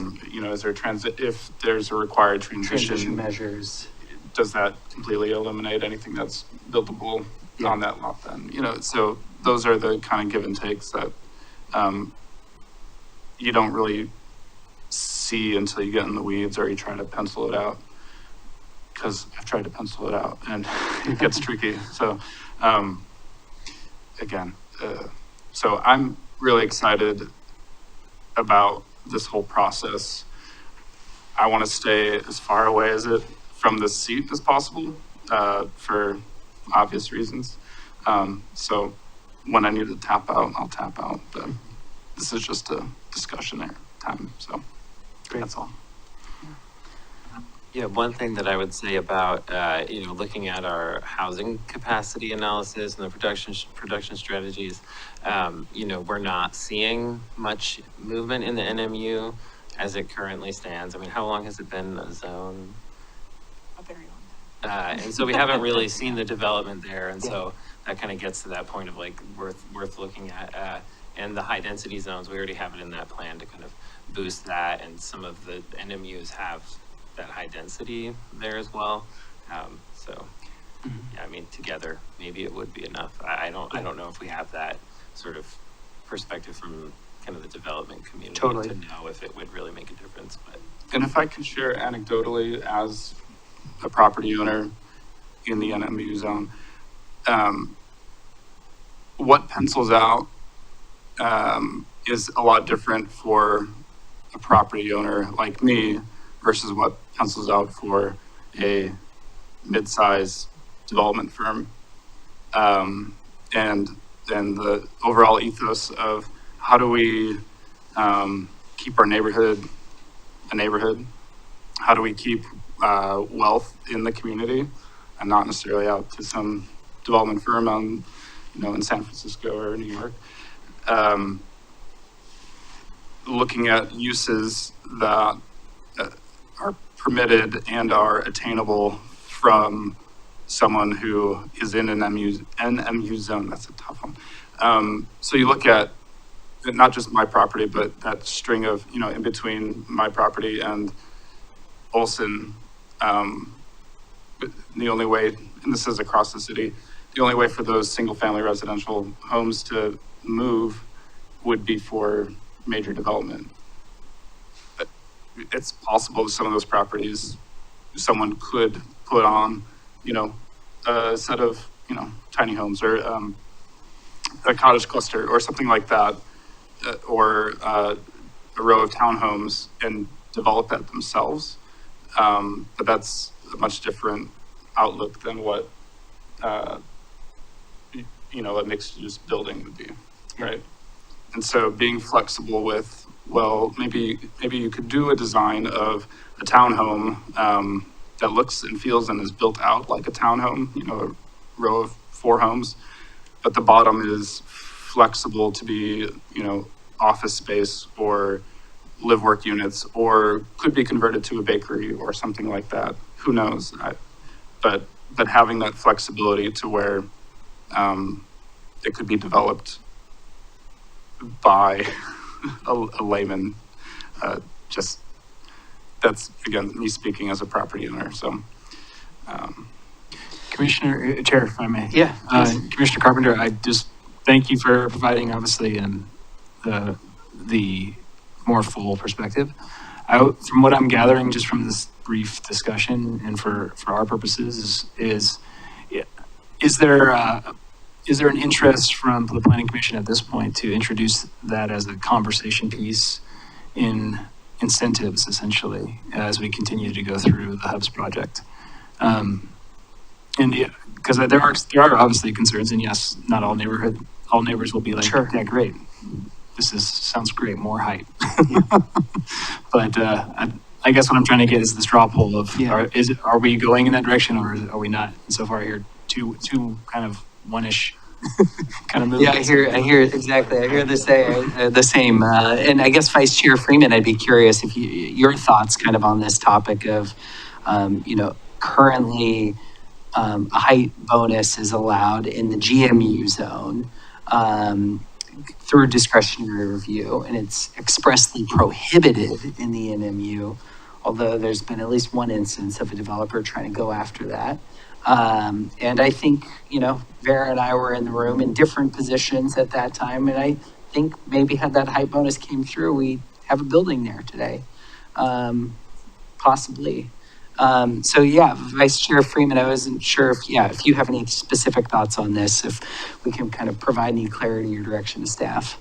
Is there if there's a required Transition measures. does that completely eliminate anything that's buildable on that lot then? So those are the kind of give and takes that you don't really see until you get in the weeds or you try to pencil it out. Because I've tried to pencil it out and it gets tricky. So so I'm really excited about this whole process. I want to stay as far away from this seat as possible for obvious reasons. So when I need to tap out, I'll tap out. But this is just a discussion time. So that's all. Yeah, one thing that I would say about, looking at our housing capacity analysis and the production strategies, we're not seeing much movement in the NMU as it currently stands. How long has it been a zone? A very long time. And so we haven't really seen the development there. And so that kind of gets to that point of worth looking at. And the high density zones, we already have it in that plan to kind of boost that. And some of the NMUs have that high density there as well. Together, maybe it would be enough. I don't know if we have that sort of perspective from kind of the development community Totally. to know if it would really make a difference. But And if I could share anecdotally as a property owner in the NMU zone, what pencils out is a lot different for a property owner like me versus what pencils out for a mid-size development firm. And then the overall ethos of how do we keep our neighborhood a neighborhood? How do we keep wealth in the community and not necessarily out to some development firm on, in San Francisco or New York? Looking at uses that are permitted and are attainable from someone who is in an NMU zone. That's a tough one. So you look at not just my property, but that string of, in between my property and Olson. The only way, and this is across the city, the only way for those single family residential homes to move would be for major development. But it's possible some of those properties, someone could put on, a set of, tiny homes or a cottage cluster or something like that, or a row of townhomes and develop that themselves. But that's a much different outlook than what, a mixed use building would be, right? And so being flexible with, well, maybe you could do a design of a townhome that looks and feels and is built out like a townhome, a row of 4 homes, but the bottom is flexible to be, office space or live work units, or could be converted to a bakery or something like that. Who knows? But having that flexibility to where it could be developed by a layman, just that's again me speaking as a property owner. So, Commissioner, Chair, if I may. Yeah. Commissioner Carpenter, I just thank you for providing obviously the more full perspective. From what I'm gathering just from this brief discussion and for our purposes is there an interest from the Planning Commission at this point to introduce that as a conversation piece in incentives, essentially, as we continue to go through the Hubs project? Because there are obviously concerns, and yes, not all neighbors will be like, Sure. Yeah, great. Sounds great, more height. But I guess what I'm trying to get is the straw poll of, are we going in that direction or are we not? And so far I hear two kind of one-ish kind of movements. Yeah, I hear exactly. I hear the same. And I guess Vice Chair Freeman, I'd be curious if your thoughts kind of on this topic of, currently a height bonus is allowed in the GMU zone through discretionary review, and it's expressly prohibited in the NMU, although there's been at least one instance of a developer trying to go after that. And I think, Vera and I were in the room in different positions at that time, and I think maybe had that height bonus came through, we have a building there today, possibly. So yeah, Vice Chair Freeman, I wasn't sure if you have any specific thoughts on this, if we can kind of provide any clarity or direction to staff.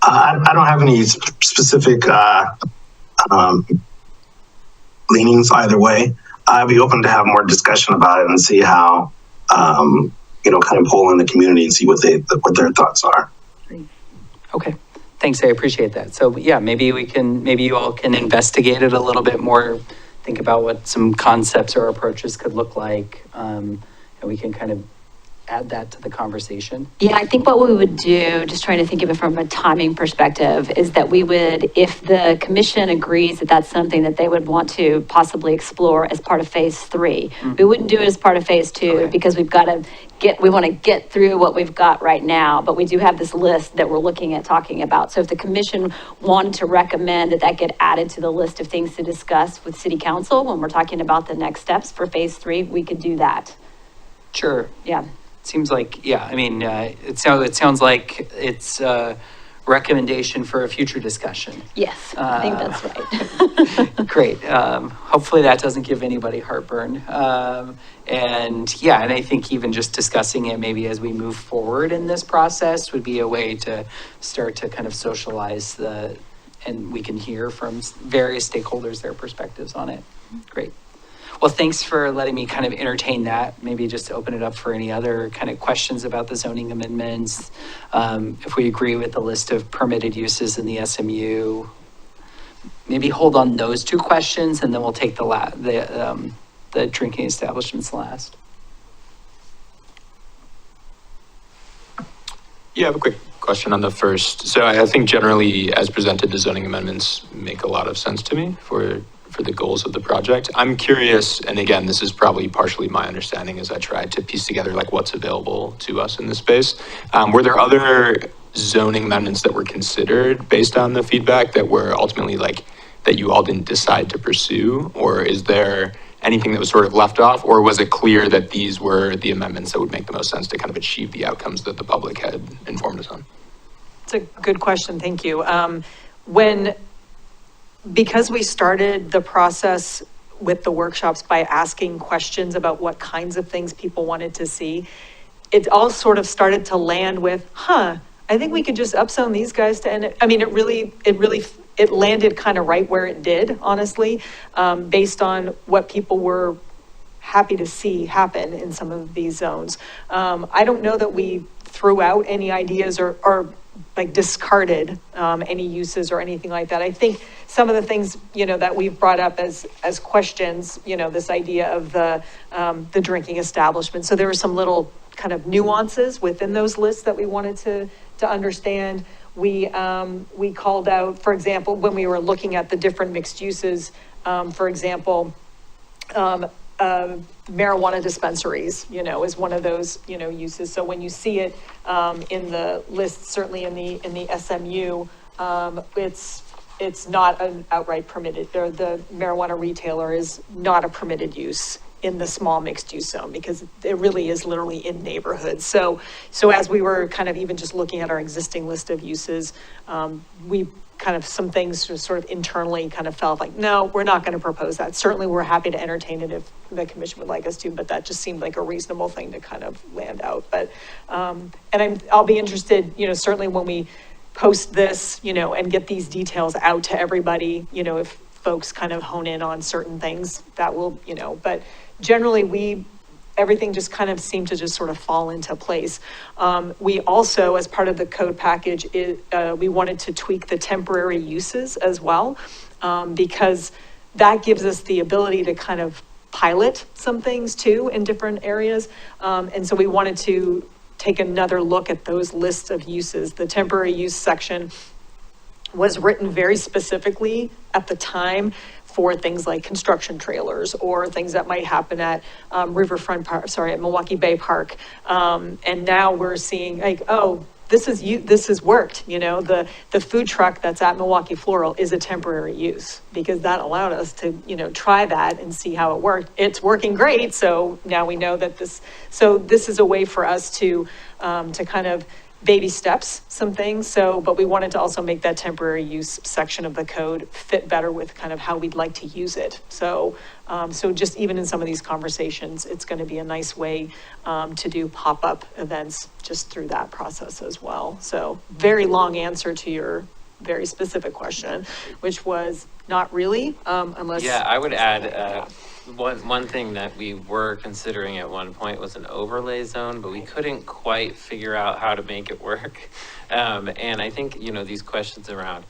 I don't have any specific leanings either way. I'd be open to have more discussion about it and see how, kind of poll in the community and see what their thoughts are. Okay, thanks, I appreciate that. So yeah, maybe you all can investigate it a little bit more, think about what some concepts or approaches could look like, and we can kind of add that to the conversation. Yeah, I think what we would do, just trying to think of it from a timing perspective, is that we would, if the commission agrees that that's something that they would want to possibly explore as part of phase 3, we wouldn't do it as part of phase 2 because we want to get through what we've got right now, but we do have this list that we're looking at talking about. So if the commission wanted to recommend that get added to the list of things to discuss with city council when we're talking about the next steps for phase 3, we could do that. Sure. Yeah. Seems like, it sounds like it's recommendation for a future discussion. Yes, I think that's right. Great. Hopefully that doesn't give anybody heartburn. And yeah, and I think even just discussing it maybe as we move forward in this process would be a way to start to kind of socialize and we can hear from various stakeholders their perspectives on it. Great. Well, thanks for letting me kind of entertain that. Maybe just to open it up for any other kind of questions about the zoning amendments. If we agree with the list of permitted uses in the SMU, maybe hold on those two questions and then we'll take the drinking establishments last. Yeah, I have a quick question on the first. So I think generally, as presented, the zoning amendments make a lot of sense to me for the goals of the project. I'm curious, and again, this is probably partially my understanding as I tried to piece together like what's available to us in this space. Were there other zoning amendments that were considered based on the feedback that were ultimately like, that you all didn't decide to pursue? Or is there anything that was sort of left off? Or was it clear that these were the amendments that would make the most sense to kind of achieve the outcomes that the public had informed us on? It's a good question, thank you. Because we started the process with the workshops by asking questions about what kinds of things people wanted to see, it all sort of started to land with, I think we could just upzone these guys to end it. I mean, it landed kind of right where it did, honestly, based on what people were happy to see happen in some of these zones. I don't know that we threw out any ideas or like discarded any uses or anything like that. I think some of the things, that we've brought up as questions, this idea of the drinking establishment. So there were some little kind of nuances within those lists that we wanted to understand. We called out, for example, when we were looking at the different mixed uses, for example, marijuana dispensaries, is one of those, uses. So when you see it in the list, certainly in the SMU, it's not an outright permitted. The marijuana retailer is not a permitted use in the small mixed use zone because it really is literally in neighborhoods. So as we were kind of even just looking at our existing list of uses, we kind of some things just sort of internally kind of felt like, no, we're not going to propose that. Certainly we're happy to entertain it if the commission would like us to, but that just seemed like a reasonable thing to kind of land out. But, and I'll be interested, certainly when we post this, and get these details out to everybody, if folks kind of hone in on certain things that will, but generally everything just kind of seemed to just sort of fall into place. We also, as part of the code package, we wanted to tweak the temporary uses as well, because that gives us the ability to kind of pilot some things too in different areas. And so we wanted to take another look at those lists of uses. The temporary use section was written very specifically at the time for things like construction trailers or things that might happen at at Milwaukie Bay Park. And now we're seeing like, this has worked. The food truck that's at Milwaukie Floral is a temporary use because that allowed us to, try that and see how it worked. It's working great. So now we know that this is a way for us to kind of baby steps some things. But we wanted to also make that temporary use section of the code fit better with kind of how we'd like to use it. So just even in some of these conversations, it's going to be a nice way to do pop-up events just through that process as well. So very long answer to your very specific question, which was not really, unless. Yeah, I would add, one thing that we were considering at one point was an overlay zone, but we couldn't quite figure out how to make it work. And I think, these questions around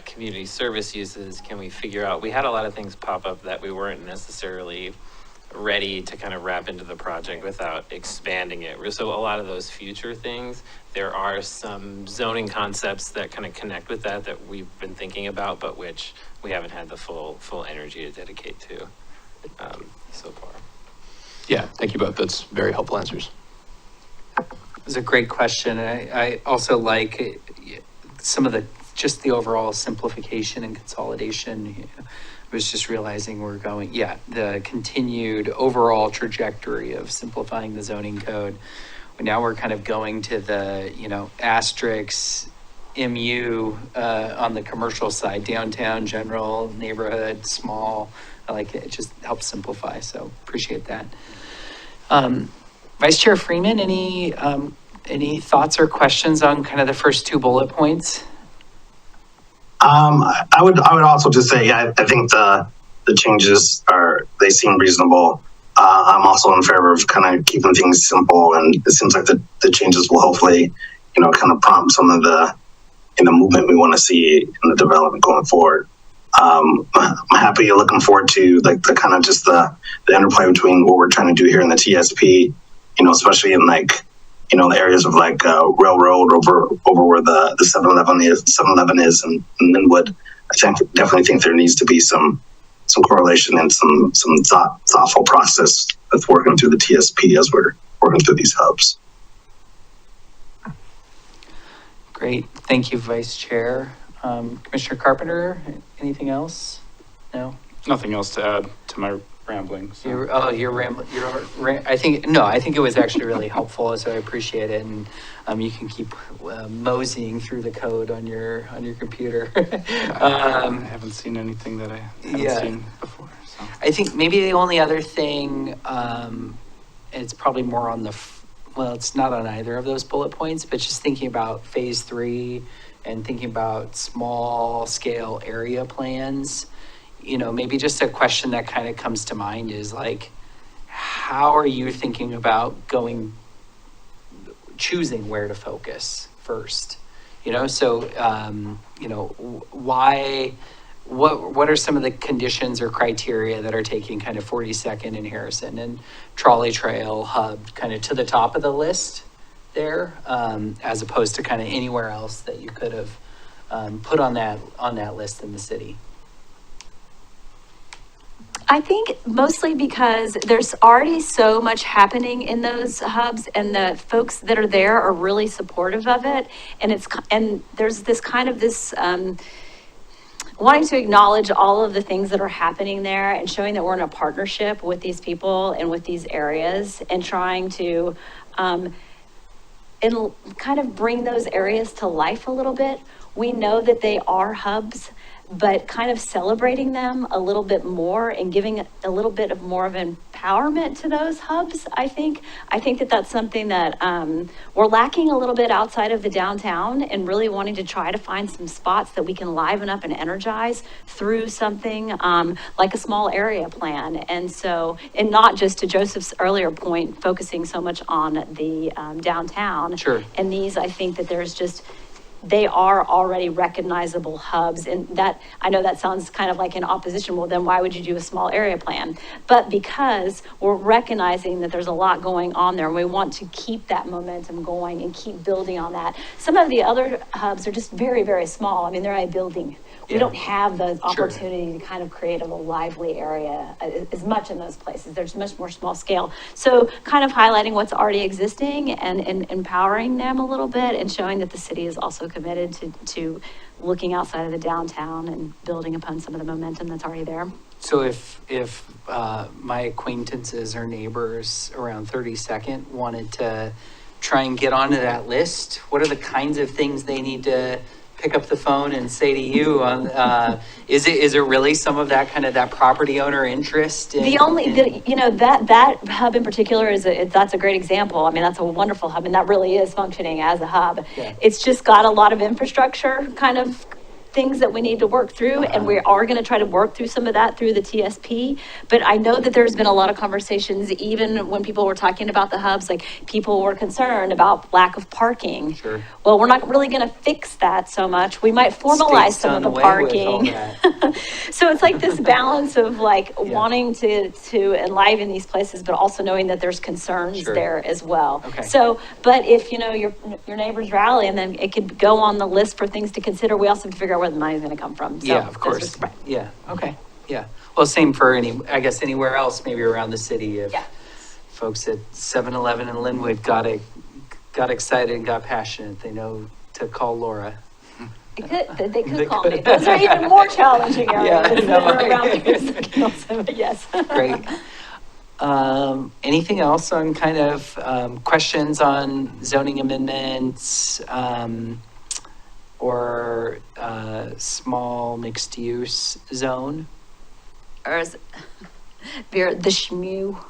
community service uses, can we figure out, we had a lot of things pop up that we weren't necessarily ready to kind of wrap into the project without expanding it. So a lot of those future things, there are some zoning concepts that kind of connect with that we've been thinking about, but which we haven't had the full energy to dedicate to. So far. Yeah, thank you both. That's very helpful answers. It was a great question. I also like some of just the overall simplification and consolidation. I was just realizing we're going, the continued overall trajectory of simplifying the zoning code. Now we're kind of going to the, asterisks MU on the commercial side, downtown, general, neighborhood, small. I like it. It just helps simplify. So appreciate that. Vice Chair Freeman, any thoughts or questions on kind of the first two bullet points? I would also just say, yeah, I think the changes they seem reasonable. I'm also in favor of kind of keeping things simple, and it seems like the changes will hopefully, kind of prompt some of the movement we want to see in the development going forward. I'm happy, looking forward to like the kind of just the interplay between what we're trying to do here in the TSP, especially in like, the areas of like Railroad over where the 7-Eleven is in Linwood. Definitely think there needs to be some correlation and some thoughtful process with working through the TSP as we're working through these hubs. Great. Thank you, Vice Chair. Commissioner Carpenter, anything else? No? Nothing else to add to my rambling. So. You're rambling. I think it was actually really helpful, so I appreciate it. And you can keep moseying through the code on your computer. I haven't seen anything that I haven't seen before. So. I think maybe the only other thing, it's probably more on it's not on either of those bullet points, but just thinking about phase 3 and thinking about small scale area plans. Maybe just a question that kind of comes to mind is like, how are you thinking about choosing where to focus first? Why, what are some of the conditions or criteria that are taking kind of 42nd and Harrison and Trolley Trail Hub kind of to the top of the list there, as opposed to kind of anywhere else that you could have put on that list in the city? I think mostly because there's already so much happening in those hubs, and the folks that are there are really supportive of it. And there's this kind of wanting to acknowledge all of the things that are happening there and showing that we're in a partnership with these people and with these areas, and trying to and kind of bring those areas to life a little bit. We know that they are hubs, but kind of celebrating them a little bit more and giving a little bit of more of empowerment to those hubs. I think that that's something that we're lacking a little bit outside of the downtown, and really wanting to try to find some spots that we can liven up and energize through something like a small area plan. And not just to Joseph's earlier point, focusing so much on the downtown. Sure. And these, I think that they are already recognizable hubs, and that, I know that sounds kind of like in opposition. Well, then why would you do a small area plan? But because we're recognizing that there's a lot going on there, and we want to keep that momentum going and keep building on that. Some of the other hubs are just very, very small. I mean, they're a building. We don't have the opportunity to kind of create a lively area as much in those places. There's much more small scale. So kind of highlighting what's already existing and empowering them a little bit, and showing that the city is also committed to looking outside of the downtown and building upon some of the momentum that's already there. So if my acquaintances or neighbors around 32nd wanted to try and get onto that list, what are the kinds of things they need to pick up the phone and say to you on, is it really some of that kind of that property owner interest? That hub in particular that's a great example. I mean, that's a wonderful hub, and that really is functioning as a hub. Yeah. It's just got a lot of infrastructure kind of things that we need to work through, and we are going to try to work through some of that through the TSP. But I know that there's been a lot of conversations, even when people were talking about the hubs, like people were concerned about lack of parking. Sure. Well, we're not really going to fix that so much. We might formalize some of the parking. So it's like this balance of wanting to enliven these places, but also knowing that there's concerns there as well. Okay. So, but if your neighbors rally, and then it could go on the list for things to consider, we also have to figure out where the money's going to come from. So yeah, of course. Yeah. Okay. Yeah. Well, same for I guess anywhere else, maybe around the city. If folks at 7-Eleven in Linwood got excited and got passionate, they know to call Laura. They could call me. Those are even more challenging areas that are around here. Yes. Great. Anything else on kind of questions on zoning amendments? or small mixed-use zone? Or is Vera, the shmoo?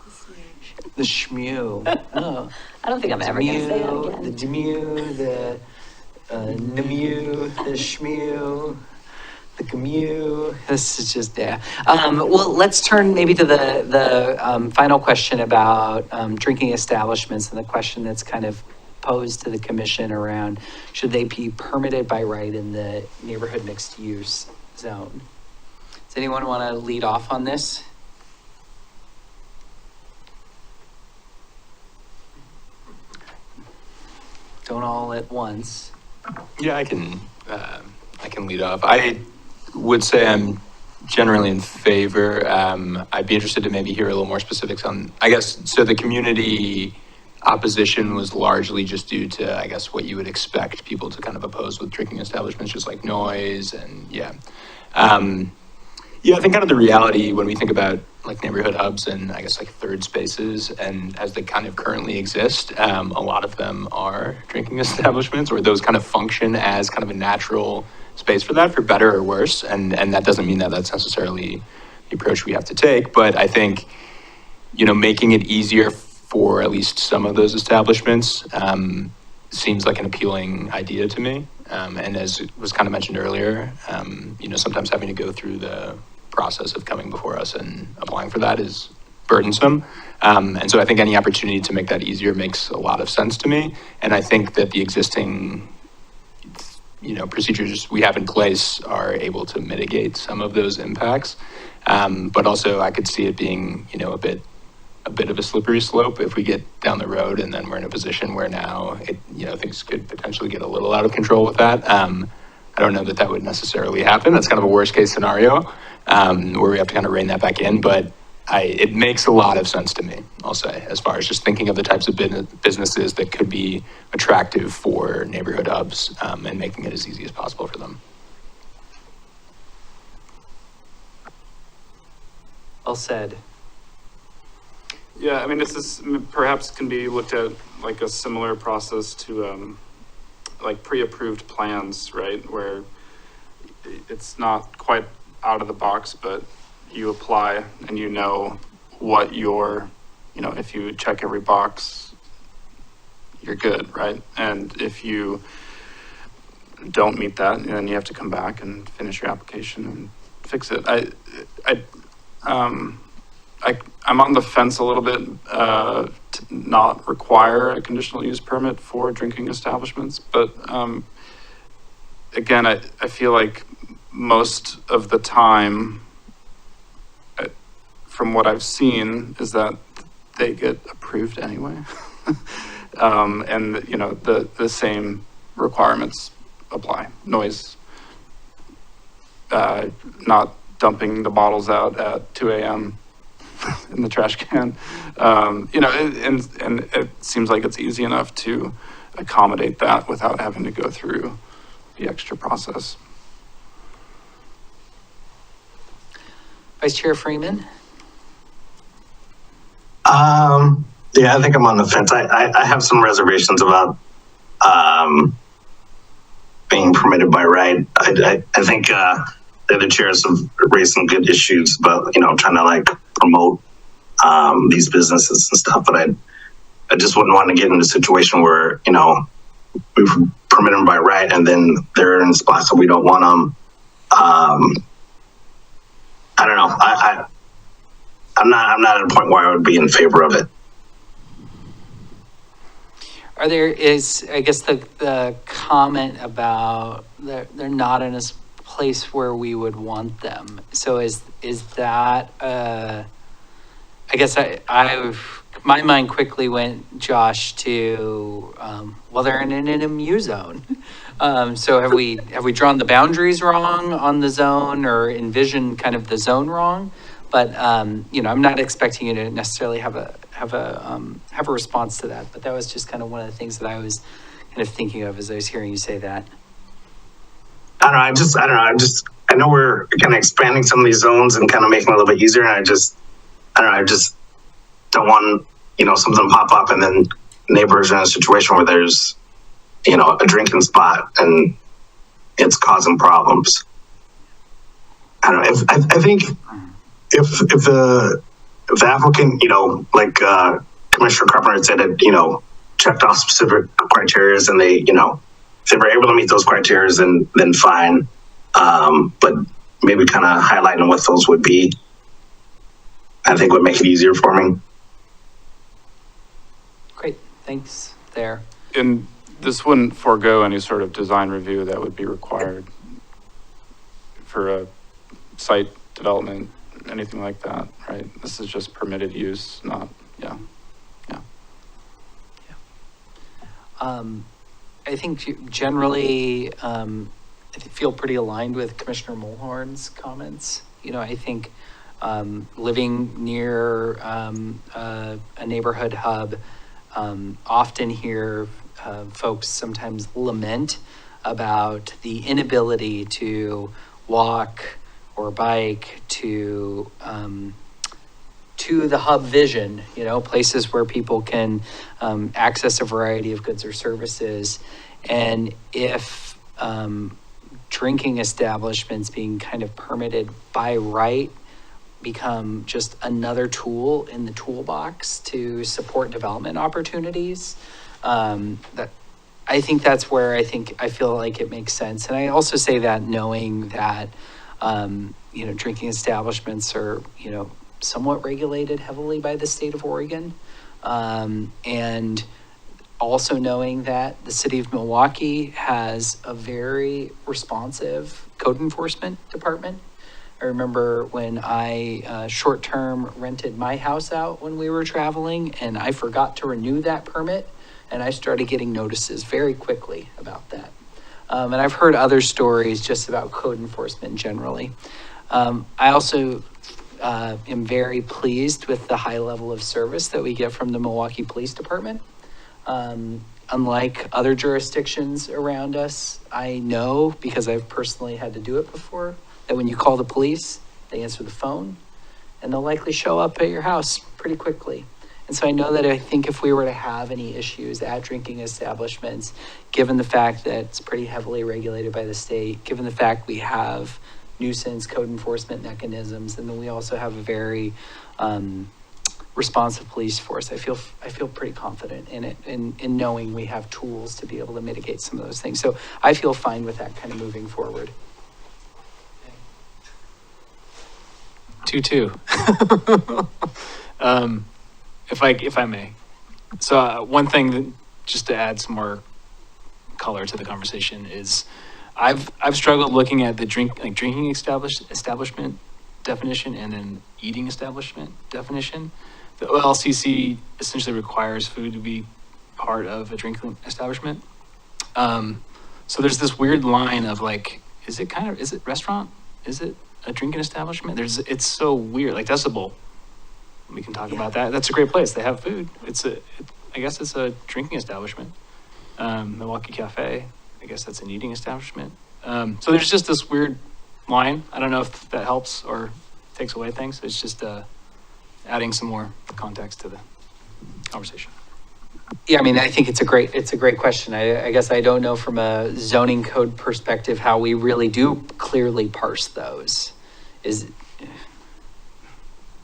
The shmoo. Oh. I don't think I'm ever going to say that again. The demu, the nemu, the shmoo, the gamu. This is just, yeah. Well, let's turn maybe to the final question about drinking establishments, and the question that's kind of posed to the commission around, should they be permitted by right in the neighborhood mixed use zone? Does anyone want to lead off on this? Don't all at once. Yeah, I can lead off. I would say I'm generally in favor. I'd be interested to maybe hear a little more specifics on, I guess, so the community opposition was largely just due to, I guess, what you would expect people to kind of oppose with drinking establishments, just like noise and yeah. Yeah, I think kind of the reality when we think about like neighborhood hubs and I guess like third spaces and as they kind of currently exist, a lot of them are drinking establishments, or those kind of function as kind of a natural space for that, for better or worse. And that doesn't mean that that's necessarily the approach we have to take. But I think, you know, making it easier for at least some of those establishments seems like an appealing idea to me. And as was kind of mentioned earlier, you know, sometimes having to go through the process of coming before us and applying for that is burdensome. And so I think any opportunity to make that easier makes a lot of sense to me. And I think that the existing, you know, procedures we have in place are able to mitigate some of those impacts. But also I could see it being, you know, a bit of a slippery slope if we get down the road and then we're in a position where now it, you know, things could potentially get a little out of control with that. I don't know that that would necessarily happen. That's kind of a worst case scenario where we have to kind of rein that back in. But it makes a lot of sense to me, I'll say, as far as just thinking of the types of businesses that could be attractive for neighborhood hubs and making it as easy as possible for them. Well said. Yeah, I mean, this is perhaps can be looked at like a similar process to like pre-approved plans, right? Where it's not quite out of the box, but you apply and you know what your, you know, if you check every box, you're good, right? And if you don't meet that, then you have to come back and finish your application and fix it. I'm on the fence a little bit to not require a conditional use permit for drinking establishments, but again, I feel like most of the time, from what I've seen, is that they get approved anyway, and you know the same requirements apply. Noise, not dumping the bottles out at 2 a.m. in the trash can, you know, and it seems like it's easy enough to accommodate that without having to go through the extra process. Vice Chair Freeman? Yeah, I think I'm on the fence. I have some reservations about being permitted by right. I think the other chairs have raised some good issues about, you know, trying to like promote these businesses and stuff, but I just wouldn't want to get in a situation where, you know, we permit them by right and then they're in spots that we don't want them. I don't know. I'm not at a point where I would be in favor of it. I guess the comment about they're not in a place where we would want them. So is that, I guess my mind quickly went, Josh, to, well, they're in an MU zone. So have we drawn the boundaries wrong on the zone or envisioned kind of the zone wrong? But, you know, I'm not expecting you to necessarily have a response to that. But that was just kind of one of the things that I was kind of thinking of as I was hearing you say that. I don't know. I know we're kind of expanding some of these zones and kind of making it a little bit easier. And I just don't want, you know, something to pop up and then neighbors are in a situation where there's, you know, a drinking spot and it's causing problems. I don't know. I think if the applicant, like Commissioner Carpenter said, it, checked off specific criteria and they, if they were able to meet those criteria, then fine. But maybe kind of highlighting what those would be, I think would make it easier for me. Great, thanks there. And this wouldn't forego any sort of design review that would be required for a site development, anything like that, right? This is just permitted use, not, yeah. I think generally, I feel pretty aligned with Commissioner Mulhorn's comments. I think living near a neighborhood hub, often hear folks sometimes lament about the inability to walk or bike to the hub vision, places where people can access a variety of goods or services. And if drinking establishments being kind of permitted by right become just another tool in the toolbox to support development opportunities, that I think that's where I feel like it makes sense. And I also say that knowing that drinking establishments are somewhat regulated heavily by the state of Oregon, and also knowing that the city of Milwaukie has a very responsive code enforcement department. I remember when I short-term rented my house out when we were traveling, and I forgot to renew that permit, and I started getting notices very quickly about that. And I've heard other stories just about code enforcement generally. I also am very pleased with the high level of service that we get from the Milwaukie Police Department. Unlike other jurisdictions around us, I know, because I've personally had to do it before, that when you call the police, they answer the phone and they'll likely show up at your house pretty quickly. And so I know that I think if we were to have any issues at drinking establishments, given the fact that it's pretty heavily regulated by the state, given the fact we have nuisance code enforcement mechanisms, and then we also have a very responsive police force, I feel pretty confident in it, in knowing we have tools to be able to mitigate some of those things. So I feel fine with that kind of moving forward. 2-2. If I may. So one thing that, just to add some more color to the conversation, is I've struggled looking at the drinking establishment definition and then eating establishment definition. The OLCC essentially requires food to be part of a drinking establishment. So there's this weird line of is it restaurant? Is it a drinking establishment? It's so weird, like Decibel. We can talk about that. That's a great place. They have food. I guess it's a drinking establishment. Milwaukie Cafe, I guess that's an eating establishment. So there's just this weird line. I don't know if that helps or takes away things. It's just adding some more context to the conversation. Yeah, I mean, I think it's a great question. I guess I don't know from a zoning code perspective how we really do clearly parse those.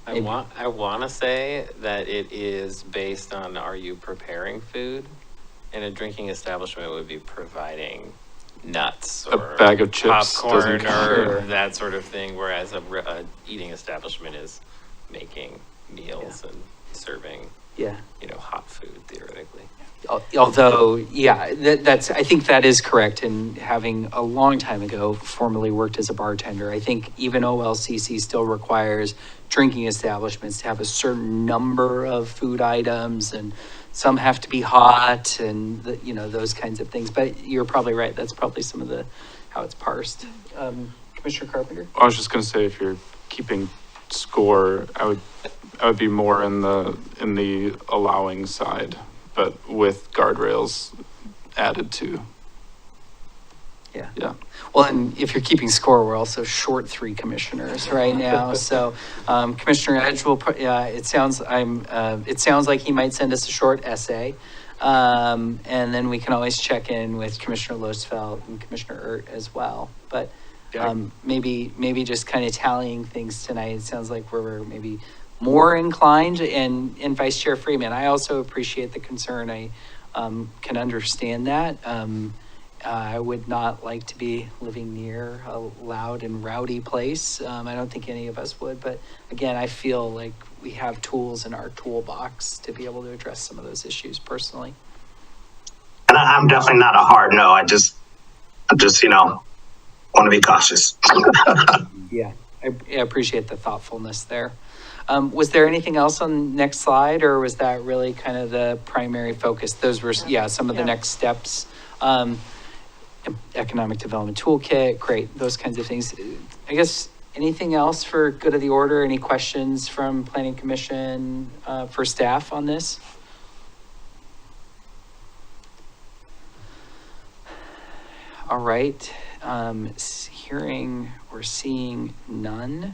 I want to say that it is based on, are you preparing food? And a drinking establishment would be providing nuts or a bag of chips, popcorn or that sort of thing, whereas a eating establishment is making meals and serving hot food theoretically. Although, that's I think that is correct. And having a long time ago formerly worked as a bartender, I think even OLCC still requires drinking establishments to have a certain number of food items, and some have to be hot, and those kinds of things. But you're probably right. That's probably some of how it's parsed. Commissioner Carpenter? I was just going to say, if you're keeping score, I would be more in the allowing side, but with guardrails added to. Yeah. Well, and if you're keeping score, we're also short 3 commissioners right now. So Commissioner Edge will. It sounds like he might send us a short essay. And then we can always check in with Commissioner Losfeld and Commissioner Ert as well. But maybe just kind of tallying things tonight. It sounds like we're maybe more inclined. And Vice Chair Freeman, I also appreciate the concern. I can understand that. I would not like to be living near a loud and rowdy place. I don't think any of us would, but again, I feel like we have tools in our toolbox to be able to address some of those issues personally. And I'm definitely not a hard no. I just want to be cautious. Yeah, I appreciate the thoughtfulness there. Was there anything else on the next slide, or was that really kind of the primary focus? Those were, some of the next steps. Economic development toolkit, great, those kinds of things. I guess anything else for good of the order? Any questions from Planning Commission for staff on this? All right, hearing or seeing none.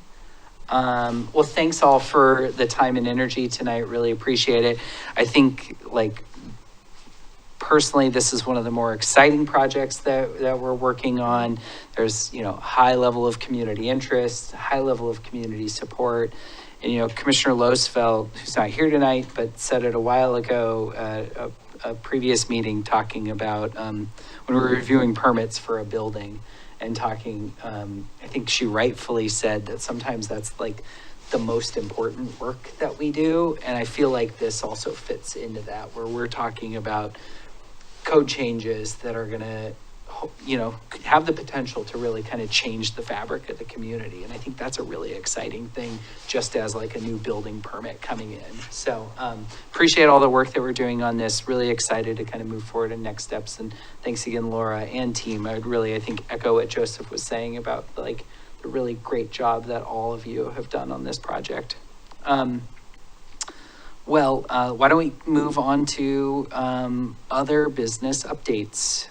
Well, thanks all for the time and energy tonight. Really appreciate it. I think, personally, this is one of the more exciting projects that we're working on. There's, high level of community interest, high level of community support. And, Commissioner Losfeld, who's not here tonight, but said it a while ago at a previous meeting, talking about when we were reviewing permits for a building and talking, I think she rightfully said that sometimes that's like the most important work that we do. And I feel like this also fits into that, where we're talking about code changes that are going to, have the potential to really kind of change the fabric of the community. And I think that's a really exciting thing, just as like a new building permit coming in. So appreciate all the work that we're doing on this. Really excited to kind of move forward in next steps. And thanks again, Laura and team. I would really, I think, echo what Joseph was saying about the really great job that all of you have done on this project. Well, why don't we move on to other business updates?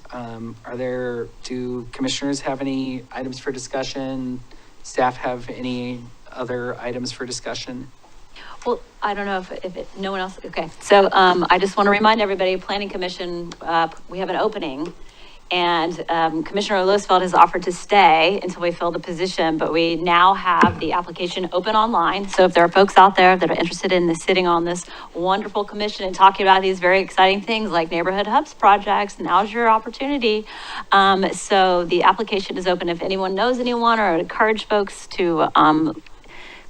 Do commissioners have any items for discussion? Staff have any other items for discussion? Well, I don't know if no one else, okay. So I just want to remind everybody, Planning Commission, we have an opening. And Commissioner Losfeld has offered to stay until we fill the position, but we now have the application open online. So if there are folks out there that are interested in sitting on this wonderful commission and talking about these very exciting things like neighborhood hubs projects, now's your opportunity. So the application is open. If anyone knows anyone, or encourage folks to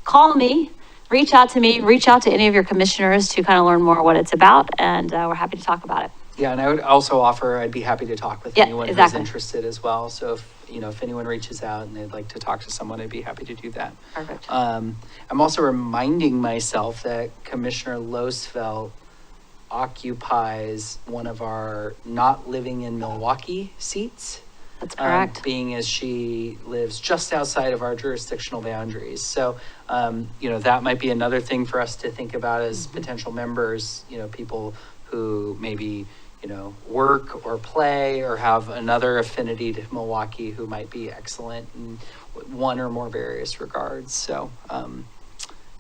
call me, reach out to me, reach out to any of your commissioners to kind of learn more what it's about. And we're happy to talk about it. Yeah, and I would also offer, I'd be happy to talk with anyone who's interested as well. So if anyone reaches out and they'd like to talk to someone, I'd be happy to do that. Perfect. I'm also reminding myself that Commissioner Losfeld occupies one of our not living in Milwaukie seats. That's correct. Being as she lives just outside of our jurisdictional boundaries. So, that might be another thing for us to think about as potential members, people who maybe, work or play or have another affinity to Milwaukie, who might be excellent in one or more various regards. So,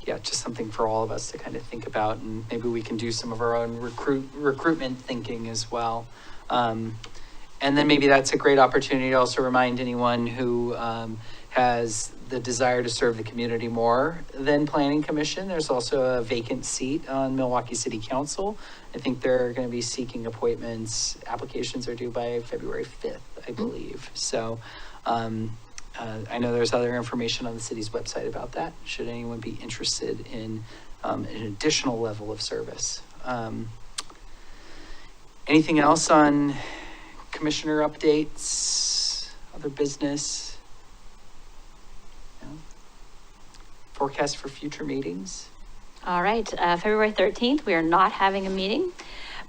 just something for all of us to kind of think about, and maybe we can do some of our own recruitment thinking as well. And then maybe that's a great opportunity to also remind anyone who has the desire to serve the community more than Planning Commission. There's also a vacant seat on Milwaukie City Council. I think they're going to be seeking appointments. Applications are due by February 5th, I believe. So I know there's other information on the city's website about that, should anyone be interested in an additional level of service. Anything else on commissioner updates, other business? No? Forecast for future meetings? All right, February 13th, we are not having a meeting,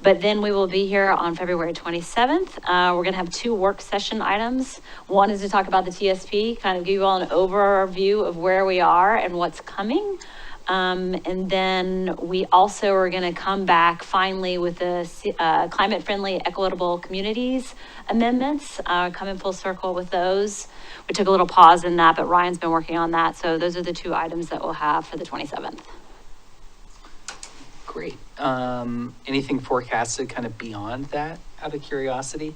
but then we will be here on February 27th. We're going to have 2 work session items. One is to talk about the TSP, kind of give you all an overview of where we are and what's coming. And then we also are going to come back finally with the climate-friendly, equitable communities amendments, come in full circle with those. We took a little pause in that, but Ryan's been working on that. So those are the 2 items that we'll have for the 27th. Great. Anything forecasted kind of beyond that, out of curiosity?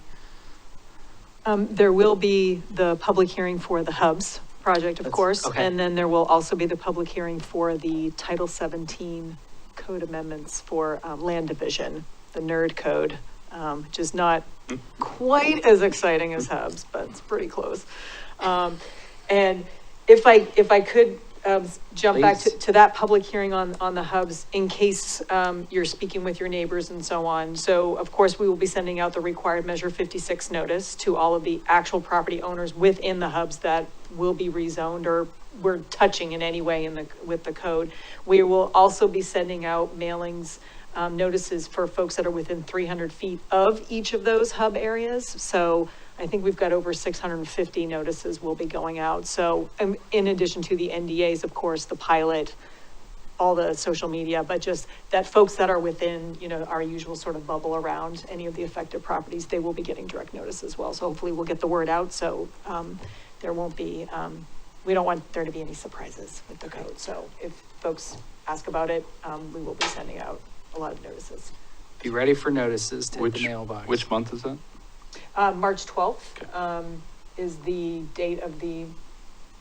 There will be the public hearing for the hubs project, of course. okay. And then there will also be the public hearing for the Title 17 code amendments for land division, the NERD code, which is not quite as exciting as hubs, but it's pretty close. And if I could jump back Please. to that public hearing on the hubs, in case you're speaking with your neighbors and so on. So of course, we will be sending out the required Measure 56 notice to all of the actual property owners within the hubs that will be rezoned or we're touching in any way with the code. We will also be sending out mailings, notices for folks that are within 300 feet of each of those hub areas. So I think we've got over 650 notices will be going out. So in addition to the NDAs, of course, the pilot, all the social media, but just that folks that are within, our usual sort of bubble around any of the affected properties, they will be getting direct notice as well. So hopefully we'll get the word out. So there won't be, we don't want there to be any surprises with the code. So if folks ask about it, we will be sending out a lot of notices. Be ready for notices to hit the mailbox. Which month is that? March 12th is the date of the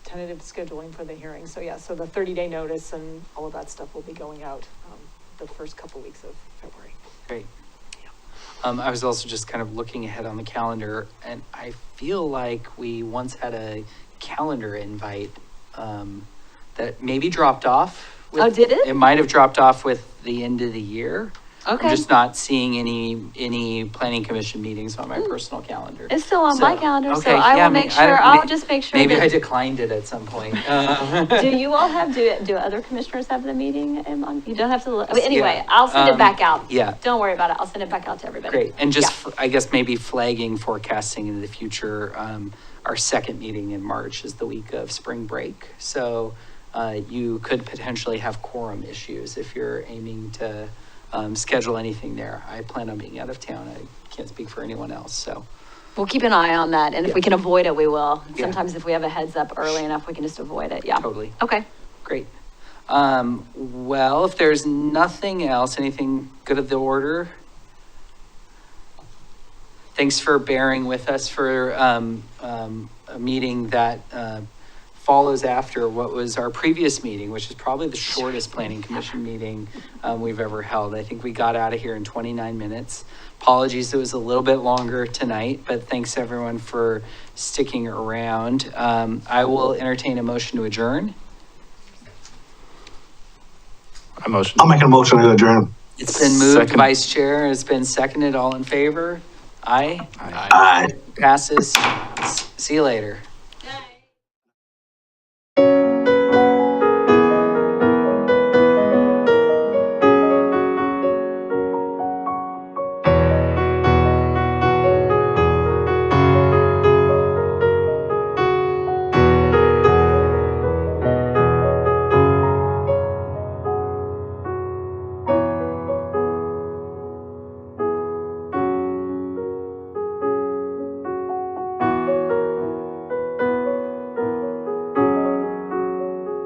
tentative scheduling for the hearing. So yeah, so the 30-day notice and all of that stuff will be going out the first couple weeks of February. Great. I was also just kind of looking ahead on the calendar, and I feel like we once had a calendar invite that maybe dropped off. Oh, did it? It might have dropped off with the end of the year. Okay. I'm just not seeing any planning commission meetings on my personal calendar. It's still on my calendar, okay, so I yeah, will make sure, I'll just make sure. Maybe that- I declined it at some point. Do you all have, do other commissioners have the meeting? You don't have to, anyway, Yeah. I'll send it back out. Yeah. Don't worry about it. I'll send it back out to everybody. Great, and just, Yeah. I guess maybe flagging forecasting in the future, our second meeting in March is the week of spring break. So you could potentially have quorum issues if you're aiming to schedule anything there. I plan on being out of town. I can't speak for anyone else, so. We'll keep an eye on that, and if we can avoid it, we will. Yeah. Sometimes if we have a heads up early enough, we can just avoid it, yeah. Totally. Okay. Great. Well, if there's nothing else, anything good of the order? Thanks for bearing with us for a meeting that follows after what was our previous meeting, which is probably the shortest planning commission meeting we've ever held. I think we got out of here in 29 minutes. Apologies, it was a little bit longer tonight, but thanks everyone for sticking around. I will entertain a motion to adjourn. I'll make a motion to adjourn. It's been moved, Second. Vice Chair. It's been seconded. All in favor? Aye. Aye. Passes. See you later.